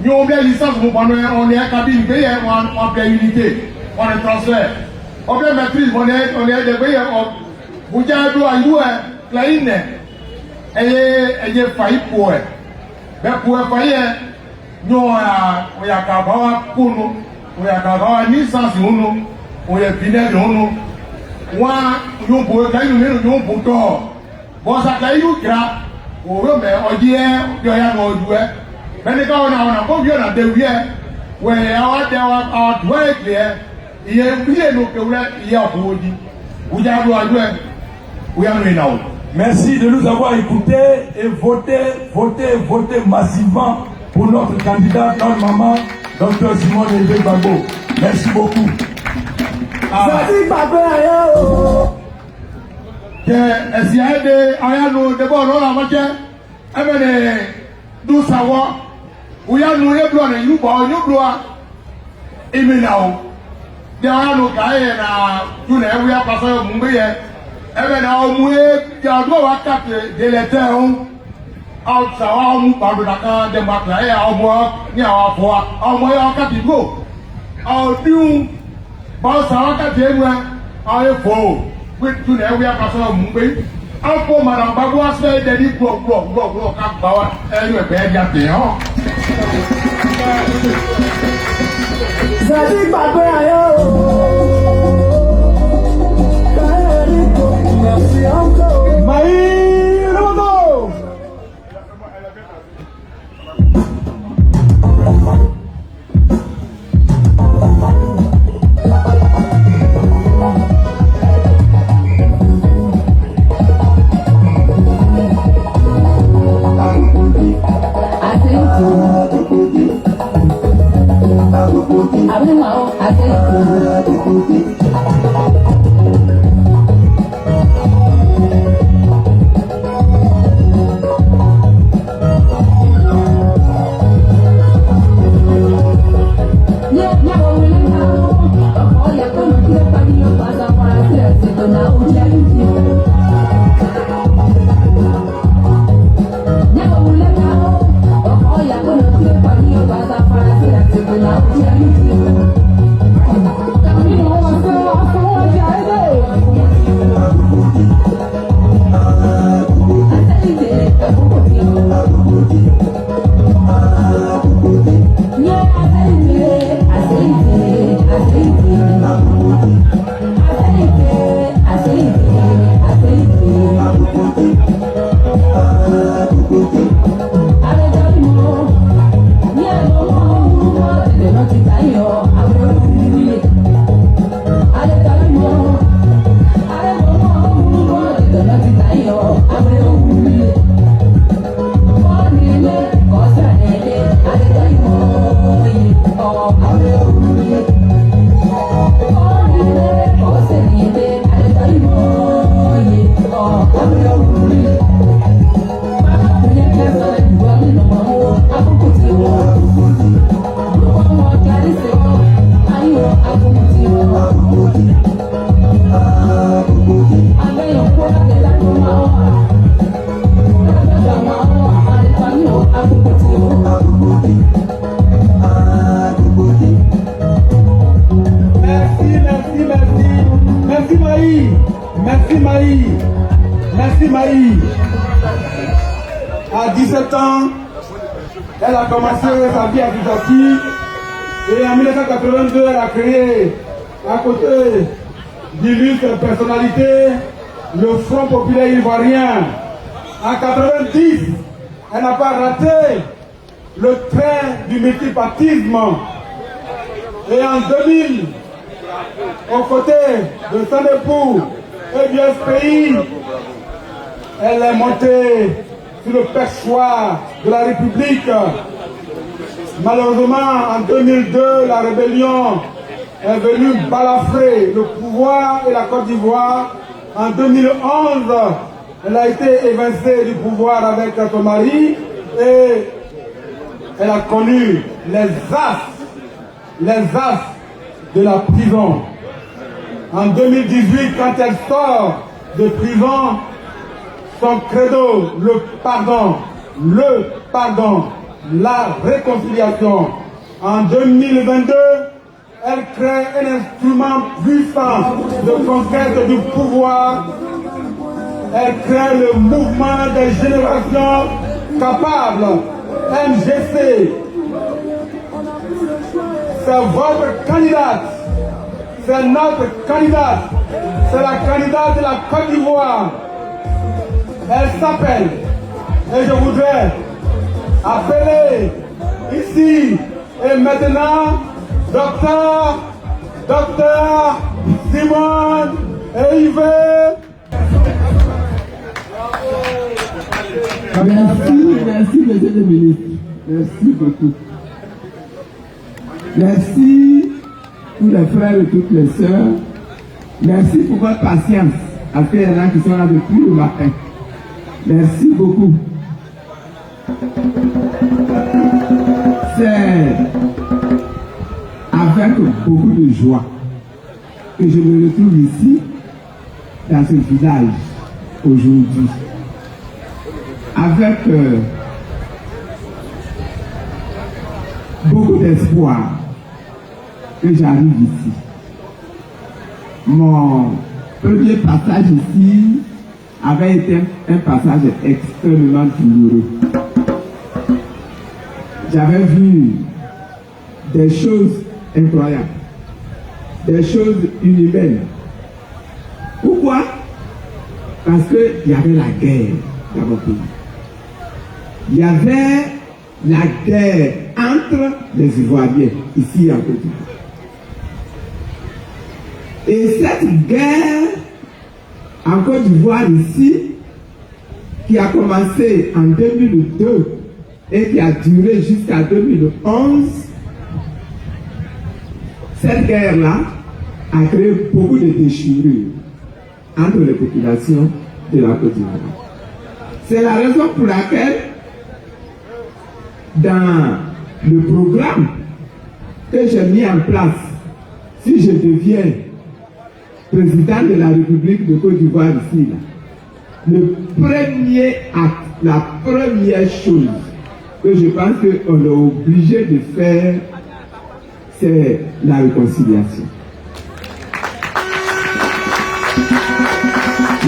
nous avons bien licence pour prendre on est à cabine payée en pleine unité. on est transfert. On fait maîtrise, on est des pays, vous avez à jouer, la ligne, elle est faillie pour elle. Mais pour elle faillir, nous, on a qu'à pour nous, on a qu'à ni sens pour nous, on a vinaigre pour nous. Moi, nous pouvons faire nous pour toi. Bon, ça fait nous gras, on remet, on dit, on a joué. Mais quand on a pas vu, on a dévié. Ouais, on doit être clair. Il y a nous que il y a pour dire. Vous avez joué. Vous avez joué. Merci de nous avoir écoutés et votez massivement pour notre candidat, notre maman, Dr Simone Eivey Gbagbo. Merci beaucoup. Est-ce de bon la matière? Nous savons où il y a nous les blancs et nous blois. Et maintenant, il y a nos gars et nous n'avons pas passé au Mumbai. Et maintenant, au moins, il y a deux ou quatre déléteurs. Au savoir, nous parlons de la carte de Maclaé, au moins, il y a un fois, au moins, il y a un quatre go. Au plus, bon, ça va quatre mois, en effort. Oui, tout n'est pas passé au Mumbai. Un peu, madame Bagua, c'est des dits, bloc, quatre bawa, et nous, bien, bien. Zadi Bagua, merci encore. Maï Rodo. Merci Maï. À 17 ans, elle a commencé sa vie associative et en 1982, elle a créé, à côté d'illustres personnalités, le Front populaire ivoirien. En 90, elle n'a pas raté le train du multipartisme. Et en 2000, aux côtés de son époux et bien ce pays, elle est montée sur le perchoir de la République. Malheureusement, en 2002, la rébellion est venue balafrer le pouvoir et la Côte d'Ivoire. En 2011, elle a été évincée du pouvoir avec son mari et elle a connu les as de la prison. En 2018, quand elle sort de prison, son credo, le pardon, la réconciliation. En 2022, Elle crée un instrument puissant de conquête du pouvoir. Elle crée le mouvement des générations capables, MGC. C'est votre candidate, c'est notre candidate, c'est la candidate de la Côte d'Ivoire. Elle s'appelle, et je voudrais appeler ici et maintenant Docteur Simone Eivé. Merci, monsieur le ministre. Merci beaucoup. Merci tous les frères et toutes les sœurs. Merci pour votre patience. À ceux qui sont là depuis le matin. Merci beaucoup. C'est avec beaucoup de joie que je me retrouve ici, dans ce village, aujourd'hui. Avec beaucoup d'espoir que j'arrive ici. Mon premier passage ici avait été un passage extrêmement douloureux. J'avais vu des choses incroyables, des choses inhumaines. Pourquoi? Parce qu'il y avait la guerre dans mon pays. Il y avait la guerre entre les Ivoiriens, ici en Côte d'Ivoire. Et cette guerre en Côte d'Ivoire ici, qui a commencé en 2002 et qui a duré jusqu'à 2011, cette guerre-là a créé beaucoup de déchirures entre les populations de la Côte d'Ivoire. C'est la raison pour laquelle, dans le programme que j'ai mis en place, si je deviens président de la République de Côte d'Ivoire ici, là, le premier acte, la première chose que je pense qu'on est obligé de faire, c'est la réconciliation.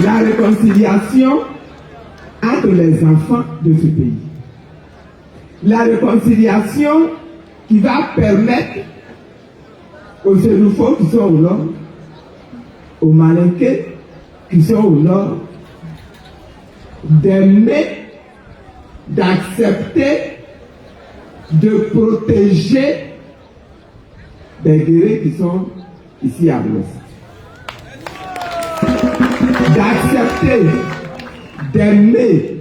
La réconciliation entre les enfants de ce pays. La réconciliation qui va permettre aux Sénoufos qui sont au nord, aux Malinqués qui sont au nord, d'aimer, d'accepter, de protéger des guerriers qui sont ici à l'ouest. D'accepter, d'aimer,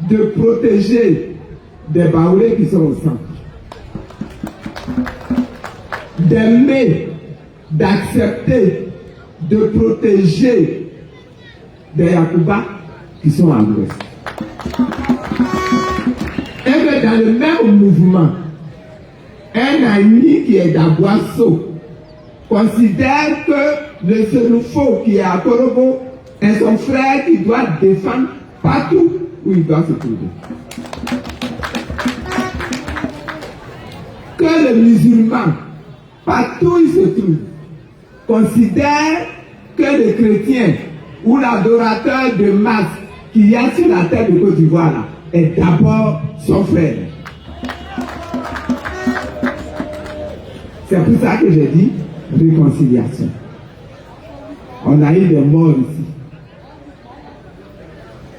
de protéger des Baoulés qui sont au centre. D'aimer, d'accepter, de protéger des Yakuba qui sont à l'ouest. Et que dans le même mouvement, un ami qui est d'Aboisseau considère que le Sénoufo qui est à Korobo est son frère qui doit défendre partout où il doit se trouver. Que le musulman, partout où il se trouve, considère que le chrétien ou l'adorateur de masse qu'il y a sur la terre de Côte d'Ivoire est d'abord son frère. C'est pour ça que j'ai dit réconciliation. On a eu des morts ici.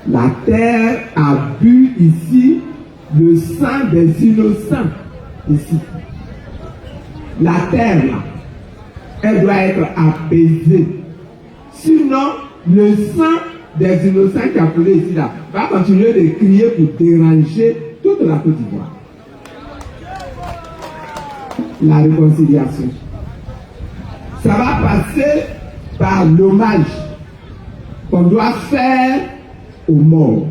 La terre a bu ici le sang des innocents ici. La terre là, elle doit être apaisée. Sinon, le sang des innocents qui a coulé ici là va continuer de crier pour déranger toute la Côte d'Ivoire. La réconciliation. Ça va passer par l'hommage qu'on doit faire aux morts.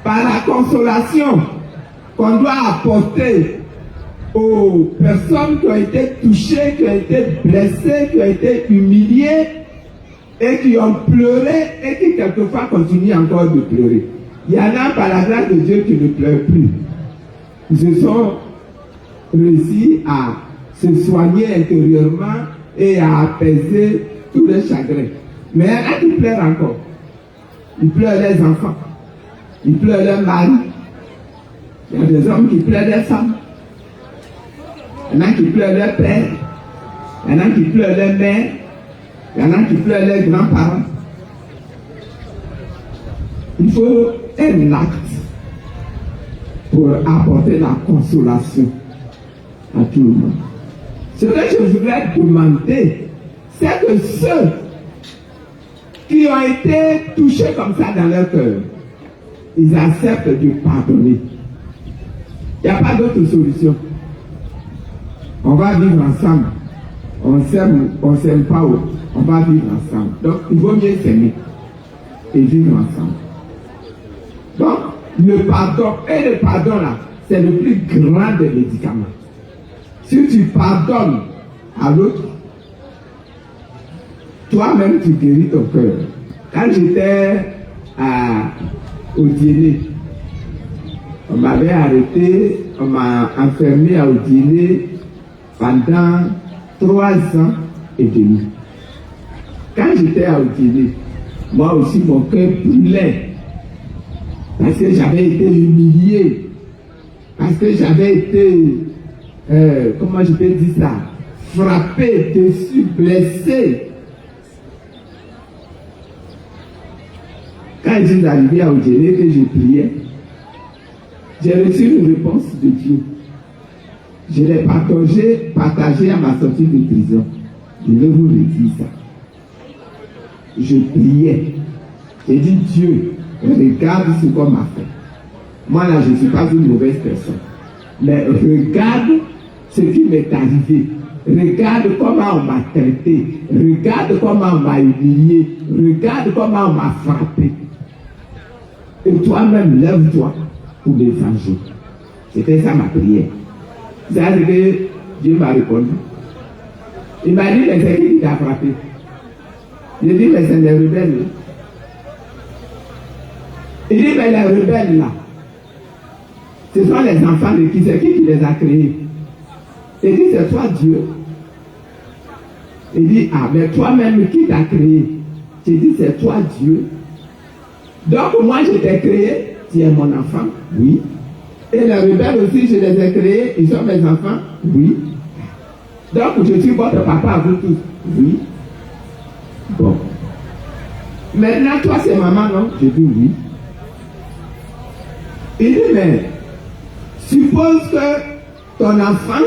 Par la consolation qu'on doit apporter aux personnes qui ont été touchées, qui ont été blessées, qui ont été humiliées et qui ont pleuré et qui quelquefois continuent encore de pleurer. Il y en a par la grâce de Dieu qui ne pleurent plus. Ils se sont réussi à se soigner intérieurement et à apaiser tous les chagrins. Mais il y en a qui pleurent encore. Ils pleurent les enfants. Ils pleurent leur mari. Il y a des hommes qui pleurent les femmes. Il y en a qui pleurent leur père. Il y en a qui pleurent leur mère. Il y en a qui pleurent leurs grands-parents. Il faut un acte pour apporter la consolation à tout le monde. Ce que je voudrais demander, c'est que ceux qui ont été touchés comme ça dans leur cœur, ils acceptent de pardonner. Il n'y a pas d'autre solution. On va vivre ensemble. On s'aime pas, on va vivre ensemble. Donc, il vaut mieux s'aimer et vivre ensemble. Donc, le pardon, et le pardon là, c'est le plus grand des médicaments. Si tu pardonnes à l'autre, toi-même tu guéris ton cœur. Quand j'étais au dîner, on m'avait arrêté, on m'a enfermé à Odiélé pendant 3 ans et demi. Quand j'étais à Odiélé, moi aussi mon cœur brûlait. Parce que j'avais été humilié. Parce que j'avais été, comment je peux dire ça, frappé, déçu, blessé. Quand je suis arrivé à Odiélé, que je priais, j'ai reçu une réponse de Dieu. Je l'ai partagé à ma sortie de prison. Je vais vous redire ça. Je priais. J'ai dit, Dieu, regarde ce qu'on m'a fait. Moi là, je ne suis pas une mauvaise personne. Mais regarde ce qui m'est arrivé. Regarde comment on m'a traité. Regarde comment on m'a humilié. Regarde comment on m'a frappé. Et toi-même, lève-toi pour me venger. C'était ça ma prière. C'est ce que Dieu m'a répondu. Il m'a dit, mais c'est qui t'a frappé? J'ai dit, mais c'est les rebelles. Il dit, mais les rebelles là, ce sont les enfants de qui? C'est qui les a créés? Il dit, c'est toi Dieu. Il dit, ah, mais toi-même qui t'a créé? J'ai dit, c'est toi Dieu. Donc moi je t'ai créé, tu es mon enfant, oui. Et les rebelles aussi, je les ai créés, ils sont mes enfants, oui. Donc je suis votre papa à vous tous, oui. Bon. Maintenant toi c'est maman, non? Je dis oui. Il dit, mais suppose que ton enfant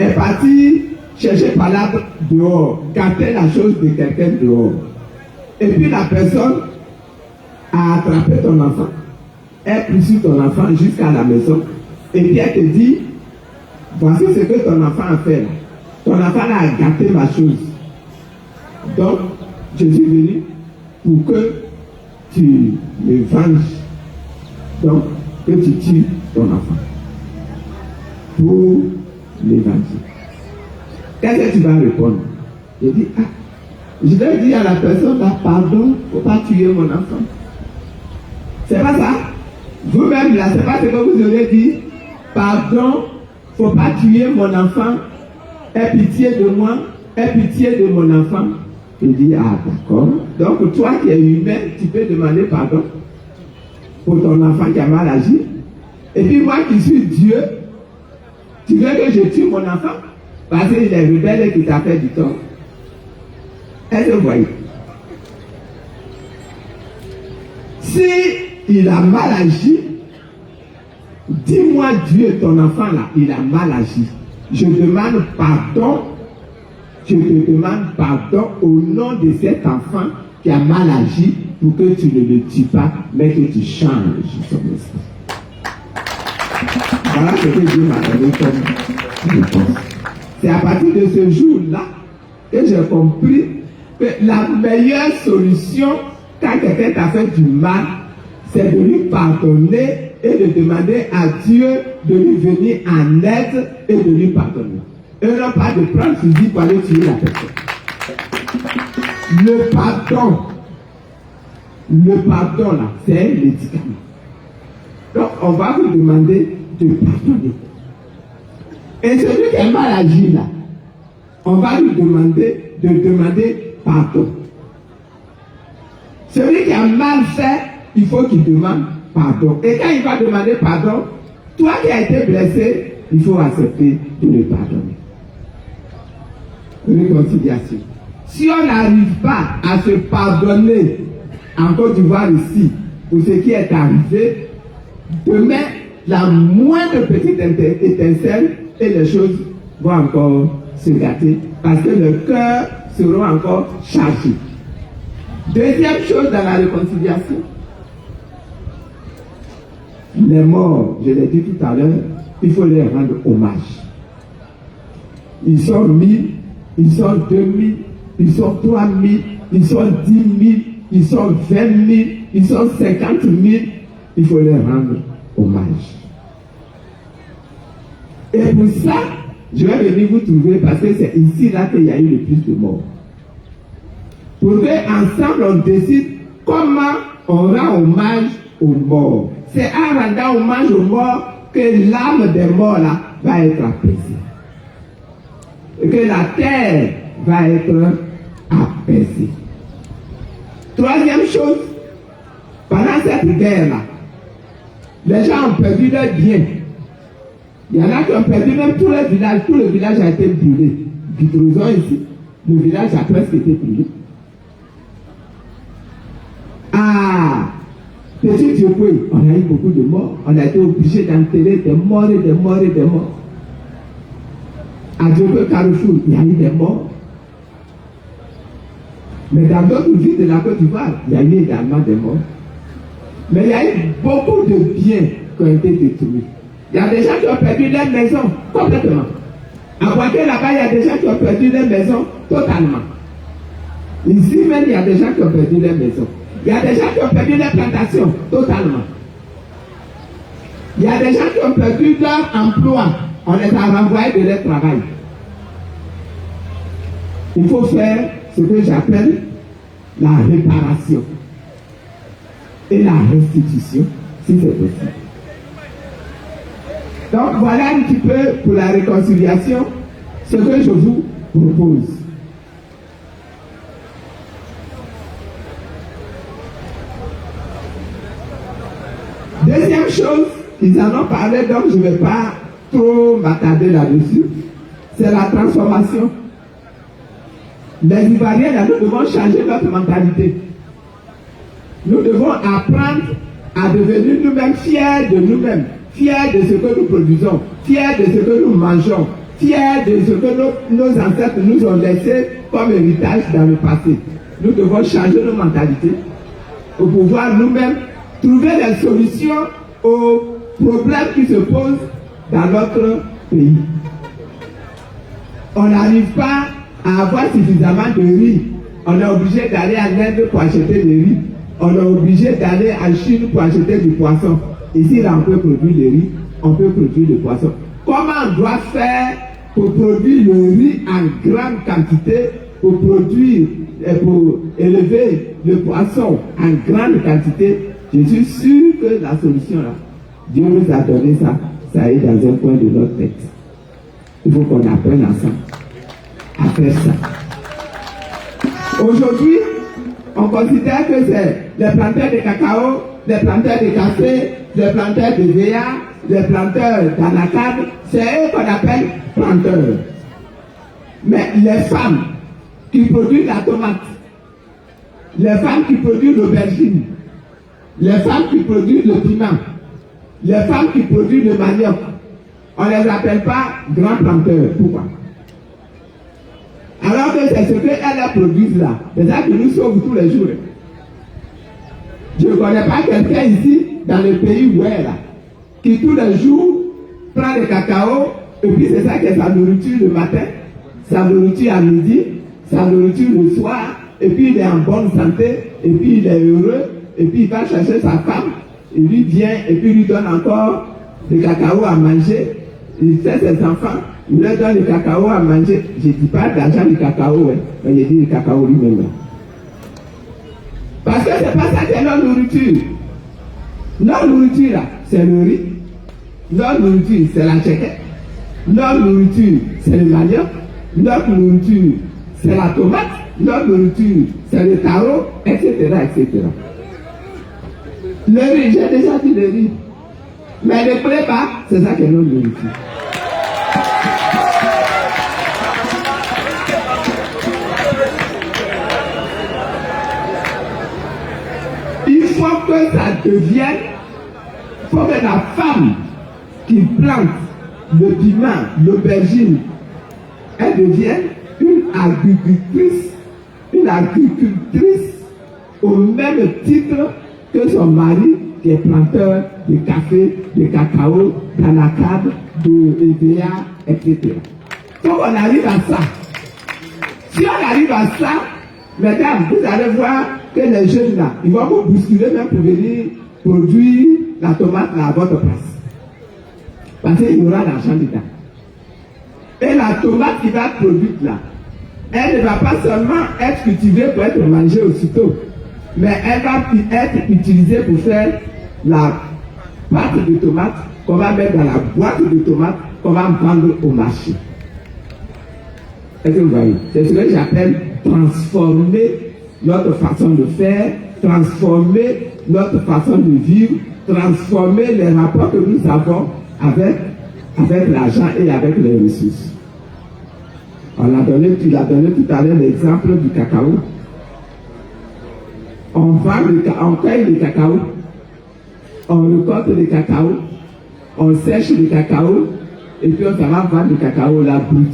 est parti chercher palabres dehors, gâter la chose de quelqu'un dehors. Et puis la personne a attrapé ton enfant, elle poursuit ton enfant jusqu'à la maison, et puis elle te dit, voici ce que ton enfant a fait. Ton enfant a gâté ma chose. Donc, je suis venu pour que tu me venges. Donc, que tu tues ton enfant. Pour l'évangile. Qu'est-ce que tu vas répondre? Je dis, ah, je vais dire à la personne, là, pardon, il ne faut pas tuer mon enfant. C'est pas ça? Vous-même, là, c'est pas ce que vous aurez dit. Pardon, il ne faut pas tuer mon enfant. Aie pitié de moi, aie pitié de mon enfant. Il dit, ah, d'accord. Donc, toi qui es humain, tu peux demander pardon pour ton enfant qui a mal agi. Et puis, moi qui suis Dieu, tu veux que je tue mon enfant parce qu'il est rebelle et qu'il t'a fait du tort. Est-ce que vous voyez? Si il a mal agi, dis-moi Dieu, ton enfant là, il a mal agi. Je demande pardon. Je te demande pardon au nom de cet enfant qui a mal agi pour que tu ne le tues pas, mais que tu changes son esprit. Voilà ce que Dieu m'a donné comme réponse. C'est à partir de ce jour-là que j'ai compris que la meilleure solution quand quelqu'un t'a fait du mal, c'est de lui pardonner et de demander à Dieu de lui venir en aide et de lui pardonner. Et non pas de prendre fusil pour aller tuer la personne. Le pardon là, c'est un médicament. Donc on va vous demander de pardonner. Et celui qui a mal agi là, on va lui demander de demander pardon. Celui qui a mal fait, il faut qu'il demande pardon. Et quand il va demander pardon, toi qui as été blessé, il faut accepter de le pardonner. Réconciliation. Si on n'arrive pas à se pardonner en Côte d'Ivoire ici pour ce qui est arrivé, demain, la moindre petite étincelle et les choses vont encore se gâter parce que le cœur sera encore chargé. Deuxième chose dans la réconciliation, les morts, je l'ai dit tout à l'heure, il faut leur rendre hommage. Ils sont 1000, ils sont 2000, ils sont 3000, ils sont 10 000, ils sont 20 000, ils sont 50 000, il faut leur rendre hommage. Et pour ça, je vais venir vous trouver parce que c'est ici là qu'il y a eu le plus de morts. Pour qu'ensemble on décide comment on rend hommage aux morts. C'est en rendant hommage aux morts que l'âme des morts là va être apaisée. Et que la terre va être apaisée. Troisième chose, pendant cette guerre là, les gens ont perdu leurs biens. Il y en a qui ont perdu même tout le village a été brûlé. Guitrouson ici, le village a presque été brûlé. Ah, Petit Diopoué, on a eu beaucoup de morts. On a été obligé d'enterrer des morts et des morts et des morts. À Diopoué Carrefour, il y a eu des morts. Mais dans d'autres villes de la Côte d'Ivoire, il y a eu également des morts. Mais il y a eu beaucoup de biens qui ont été détruits. Il y a des gens qui ont perdu leur maison complètement. À Boaké, là-bas, il y a des gens qui ont perdu leur maison totalement. Ici même, il y a des gens qui ont perdu leur maison. Il y a des gens qui ont perdu leur plantation totalement. Il y a des gens qui ont perdu leur emploi. On les a renvoyés de leur travail. Il faut faire ce que j'appelle la réparation et la restitution, si c'est possible. Donc voilà un petit peu pour la réconciliation ce que je vous propose. Deuxième chose, ils en ont parlé, donc je ne vais pas trop m'attarder là-dessus, c'est la transformation. Les Ivoiriens, là, nous devons changer notre mentalité. Nous devons apprendre à devenir nous-mêmes fiers de nous-mêmes, fiers de ce que nous produisons, fiers de ce que nous mangeons, fiers de ce que nos ancêtres nous ont laissé comme héritage dans le passé. Nous devons changer nos mentalités pour pouvoir nous-mêmes trouver des solutions aux problèmes qui se posent dans notre pays. On n'arrive pas à avoir suffisamment de riz. On est obligé d'aller en Inde pour acheter du riz. On est obligé d'aller en Chine pour acheter du poisson. Ici, là, on peut produire le riz, on peut produire le poisson. Comment on doit faire pour produire le riz en grande quantité, pour produire, pour élever le poisson en grande quantité? Je suis sûr que la solution là, Dieu nous a donné ça, ça est dans un coin de notre tête. Il faut qu'on apprenne ensemble à faire ça. Aujourd'hui, on considère que c'est les planteurs de cacao, les planteurs de café, les planteurs de véa, les planteurs d'anacarde, c'est eux qu'on appelle planteurs. Mais les femmes qui produisent la tomate, les femmes qui produisent l'aubergine, les femmes qui produisent le piment, les femmes qui produisent le manioc, on ne les appelle pas grands planteurs. Pourquoi? Alors que c'est ce qu'elles produisent là. C'est ça qui nous sauve tous les jours. Je ne connais pas quelqu'un ici, dans le pays où elle est là, qui tous les jours prend le cacao, et puis c'est ça qui est sa nourriture le matin, sa nourriture à midi, sa nourriture le soir, et puis il est en bonne santé, et puis il est heureux, et puis il va chercher sa femme, il lui vient, et puis il lui donne encore le cacao à manger. Il fait ses enfants, il leur donne le cacao à manger. Je ne dis pas d'argent du cacao, mais je dis le cacao lui-même. Parce que c'est pas ça qui est notre nourriture. Notre nourriture là, c'est le riz. Notre nourriture, c'est la tchéquette. Leur nourriture, c'est le manioc. Leur nourriture, c'est la tomate. Leur nourriture, c'est le taro, etc., etc. Le riz, j'ai déjà dit le riz. Mais le prépa, c'est ça qui est notre nourriture. Il faut que ça devienne, il faut que la femme qui plante le piment, l'aubergine, elle devienne une agricultrice au même titre que son mari qui est planteur de café, de cacao, d'anacarde, de EVA, etc. Il faut qu'on arrive à ça. Si on arrive à ça, mesdames, vous allez voir que les jeunes là, ils vont vous bousculer même pour venir produire la tomate là à votre place. Parce qu'il y aura l'argent dedans. Et la tomate qui va être produite là, elle ne va pas seulement être cultivée pour être mangée aussitôt, mais elle va être utilisée pour faire la pâte de tomate qu'on va mettre dans la boîte de tomate qu'on va vendre au marché. Est-ce que vous voyez? C'est ce que j'appelle transformer notre façon de faire, transformer notre façon de vivre, transformer les rapports que nous avons avec l'argent et avec les ressources. Tu l'as donné tout à l'heure l'exemple du cacao. On cueille le cacao, on récolte le cacao, on sèche le cacao, et puis on va vendre le cacao là brut.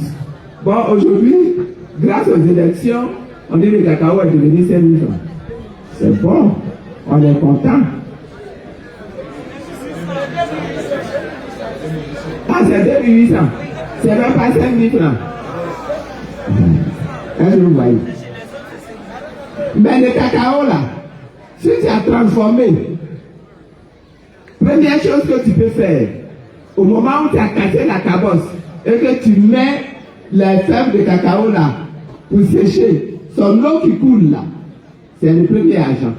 Bon, aujourd'hui, grâce aux élections, on dit que le cacao est devenu 5 000 francs. C'est bon, on est content. Ah, c'est 2 800. C'est même pas 5 000 francs. Est-ce que vous voyez? Mais le cacao là, si tu as transformé, première chose que tu peux faire, au moment où tu as cassé la cabosse et que tu mets les fèves de cacao là pour sécher, son eau qui coule là, c'est le premier argent.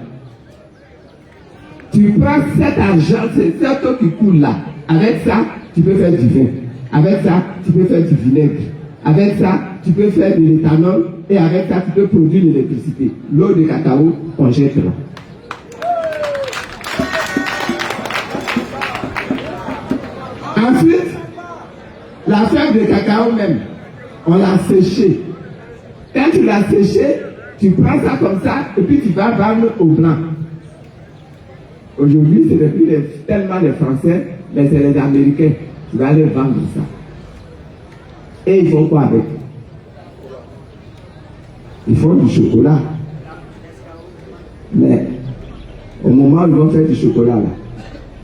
Tu prends cet argent, c'est cette eau qui coule là, avec ça, tu peux faire du vin. Avec ça, tu peux faire du vinaigre. Avec ça, tu peux faire de l'éthanol. Et avec ça, tu peux produire l'électricité. L'eau de cacao, on jette là. Ensuite, la fève de cacao même, on l'a séchée. Quand tu l'as séchée, tu prends ça comme ça et puis tu vas vendre au blanc. Aujourd'hui, ce n'est plus tellement les Français, mais c'est les Américains. Tu vas aller vendre ça. Et ils font quoi avec? Ils font du chocolat. Mais au moment où ils vont faire du chocolat, là,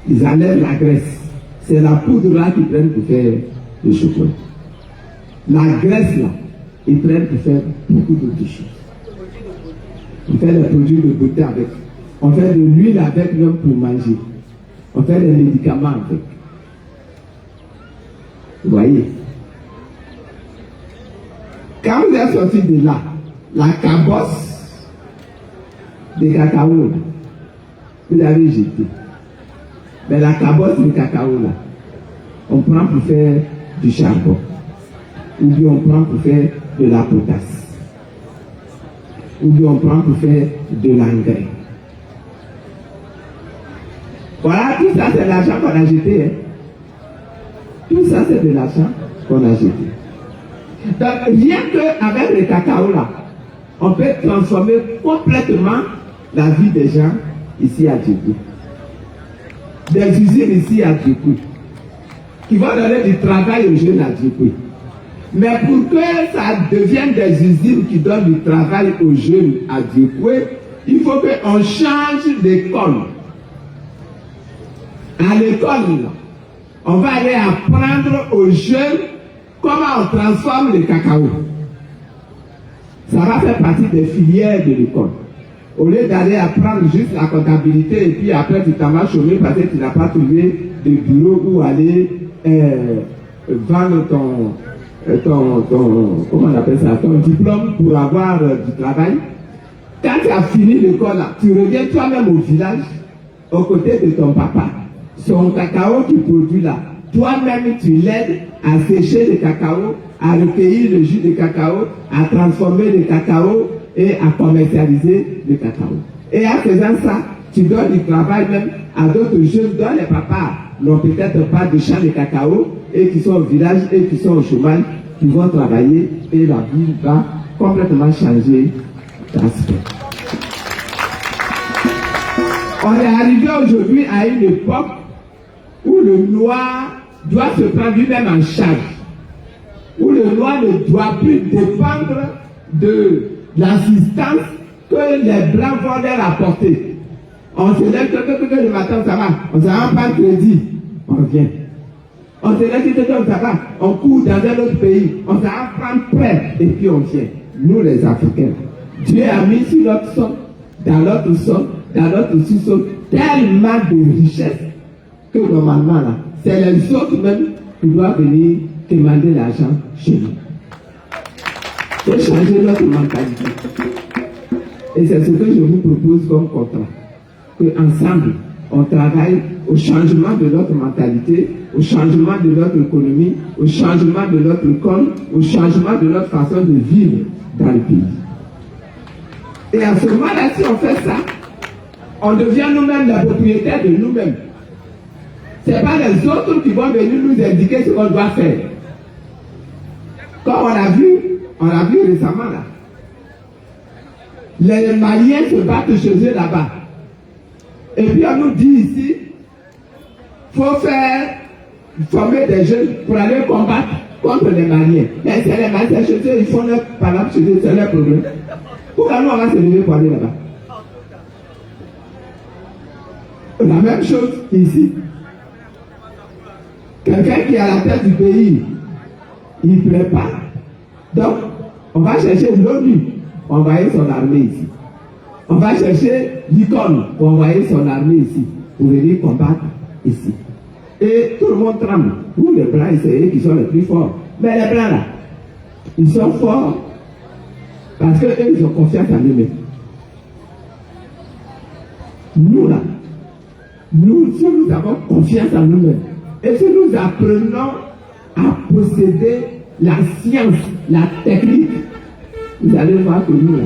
ils enlèvent la graisse. C'est la poudre là qu'ils prennent pour faire le chocolat. La graisse là, ils prennent pour faire beaucoup d'autres choses. On fait des produits de beauté avec. On fait de l'huile avec même pour manger. On fait des médicaments avec. Vous voyez? Quand vous êtes sorti de là, la cabosse de cacao, là, vous l'avez jeté. Mais la cabosse de cacao, là, on prend pour faire du charbon. Ou bien on prend pour faire de la potasse. Ou bien on prend pour faire de l'engrais. Voilà, tout ça c'est l'argent qu'on a jeté. Hein. Tout ça c'est de l'argent qu'on a jeté. Donc rien qu'avec le cacao là, on peut transformer complètement la vie des gens ici à Djibouti. Des usines ici à Djibouti, qui vont donner du travail aux jeunes à Djibouti. Mais pour que ça devienne des usines qui donnent du travail aux jeunes à Djibouti, il faut qu'on change d'école. À l'école, on va aller apprendre aux jeunes comment on transforme le cacao. Ça va faire partie des filières de l'école. Au lieu d'aller apprendre juste la comptabilité et puis après tu t'en vas chômer parce que tu n'as pas trouvé de bureau où aller vendre comment on appelle ça, ton diplôme pour avoir du travail. Quand tu as fini l'école là, tu reviens toi-même au village, aux côtés de ton papa. Son cacao qui produit là, toi-même tu l'aides à sécher le cacao, à recueillir le jus de cacao, à transformer le cacao et à commercialiser le cacao. Et en faisant ça, tu donnes du travail même à d'autres jeunes dont les papas n'ont peut-être pas de champ de cacao et qui sont au village et qui sont au chômage, qui vont travailler et la ville va complètement changer d'aspect. On est arrivé aujourd'hui à une époque où le noir doit se prendre lui-même en charge, où le noir ne doit plus dépendre de l'assistance que les blancs vont leur apporter. On se lève que le matin, ça va, on ne s'en pas de crédit, on revient. On se lève que ça va, on court dans un autre pays, on s'en prend prêt et puis on vient. Nous les Africains, Dieu a mis sur notre sol, dans notre sol, dans notre sous-sol, tellement de richesses que normalement là, c'est les autres même qui doivent venir demander l'argent chez nous. Il faut changer notre mentalité. Et c'est ce que je vous propose comme contrat. Qu'ensemble, on travaille au changement de notre mentalité, au changement de notre économie, au changement de notre école, au changement de notre façon de vivre dans le pays. Et à ce moment-là, si on fait ça, on devient nous-mêmes les propriétaires de nous-mêmes. Ce n'est pas les autres qui vont venir nous indiquer ce qu'on doit faire. Comme on a vu récemment là, les Maliens se battent chez eux là-bas. Et puis on nous dit ici, il faut former des jeunes pour aller combattre contre les Maliens. Mais c'est les Maliens chez eux, ils font leur parole chez eux, c'est leur problème. Pourquoi nous on va se lever pour aller là-bas? La même chose ici. Quelqu'un qui est à la tête du pays, il ne plaît pas. Donc, on va chercher l'ONU pour envoyer son armée ici. On va chercher l'icône pour envoyer son armée ici, pour venir combattre ici. Et tout le monde tremble. Pour les Blancs, c'est eux qui sont les plus forts. Mais les Blancs là, ils sont forts parce qu'eux, ils ont confiance en eux-mêmes. Nous là, si nous avons confiance en nous-mêmes, et si nous apprenons à posséder la science, la technique, vous allez voir que nous là,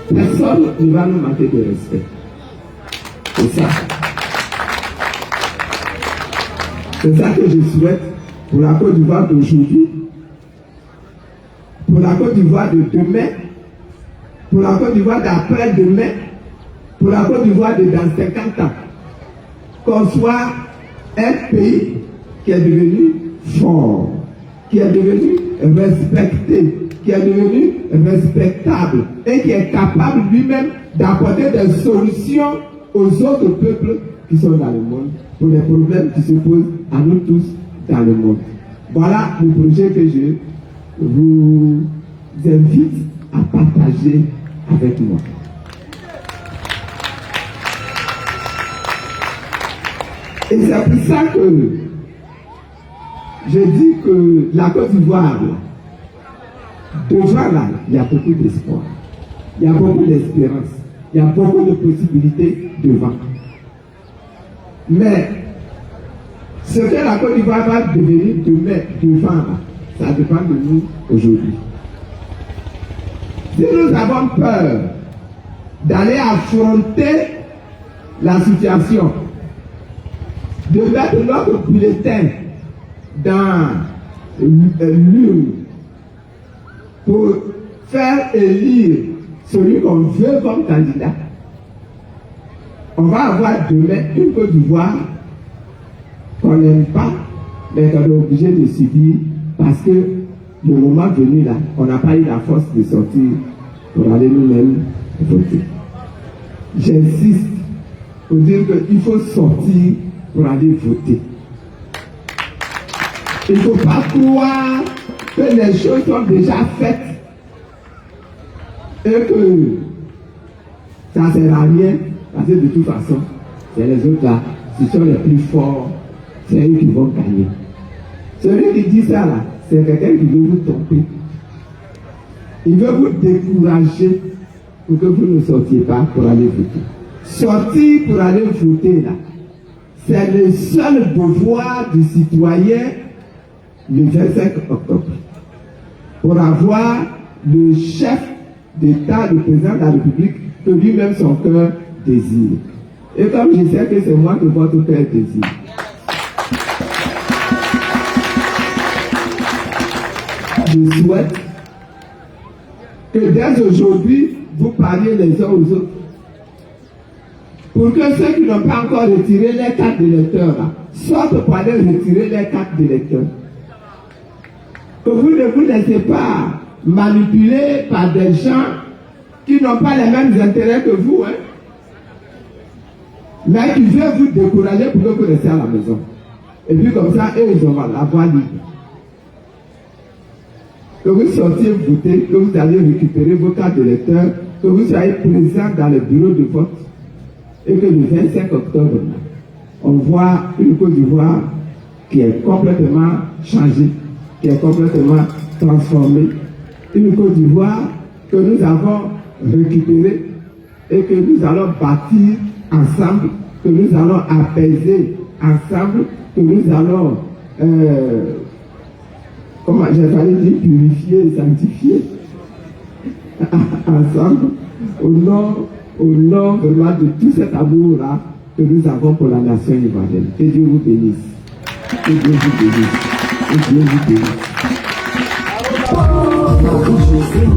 personne ne va nous manquer de respect. C'est ça. C'est ça que je souhaite pour la Côte d'Ivoire d'aujourd'hui, pour la Côte d'Ivoire de demain, pour la Côte d'Ivoire d'après-demain, pour la Côte d'Ivoire de dans 50 ans. Qu'on soit un pays qui est devenu fort, qui est devenu respecté, qui est devenu respectable et qui est capable lui-même d'apporter des solutions aux autres peuples qui sont dans le monde, pour les problèmes qui se posent à nous tous dans le monde. Voilà le projet que je vous invite à partager avec moi. Et c'est pour ça que je dis que la Côte d'Ivoire, devant là, il y a beaucoup d'espoir, il y a beaucoup d'espérance, il y a beaucoup de possibilités devant. Mais ce que la Côte d'Ivoire va devenir demain, devant là, ça dépend de nous aujourd'hui. Si nous avons peur d'aller affronter la situation, de mettre notre bulletin dans l'urne pour faire élire celui qu'on veut comme candidat, on va avoir demain une Côte d'Ivoire qu'on n'aime pas, mais qu'on est obligé de subir parce que le moment venu là, on n'a pas eu la force de sortir pour aller nous-mêmes voter. J'insiste pour dire qu'il faut sortir pour aller voter. Il ne faut pas croire que les choses sont déjà faites et que ça ne sert à rien, parce que de toute façon, c'est les autres là, ce sont les plus forts, c'est eux qui vont gagner. Celui qui dit ça là, c'est quelqu'un qui veut vous tromper. Il veut vous décourager pour que vous ne sortiez pas pour aller voter. Sortir pour aller voter là, c'est le seul devoir du citoyen le 25 octobre. Pour avoir le chef d'État, le président de la République, que lui-même son cœur désire. Et comme je sais que c'est moi que votre cœur désire, je souhaite que dès aujourd'hui, vous parliez les uns aux autres. Pour que ceux qui n'ont pas encore retiré les cartes d'électeurs sortent pour aller retirer les cartes d'électeurs. Que vous ne vous laissez pas manipuler par des gens qui n'ont pas les mêmes intérêts que vous, hein, mais qui veulent vous décourager pour que vous restiez à la maison. Et puis comme ça, eux, ils ont la voie libre. Que vous sortiez voter, que vous allez récupérer vos cartes d'électeurs, que vous soyez présent dans le bureau de vote, et que le 25 octobre, on voit une Côte d'Ivoire qui est complètement changée, qui est complètement transformée. Une Côte d'Ivoire que nous avons récupérée et que nous allons bâtir ensemble, que nous allons apaiser ensemble, que nous allons, comment j'ai failli dire, purifier et sanctifier ensemble au nom vraiment de tout cet amour-là que nous avons pour la nation ivoirienne. Que Dieu vous bénisse. Que Dieu vous bénisse. Que Dieu vous bénisse.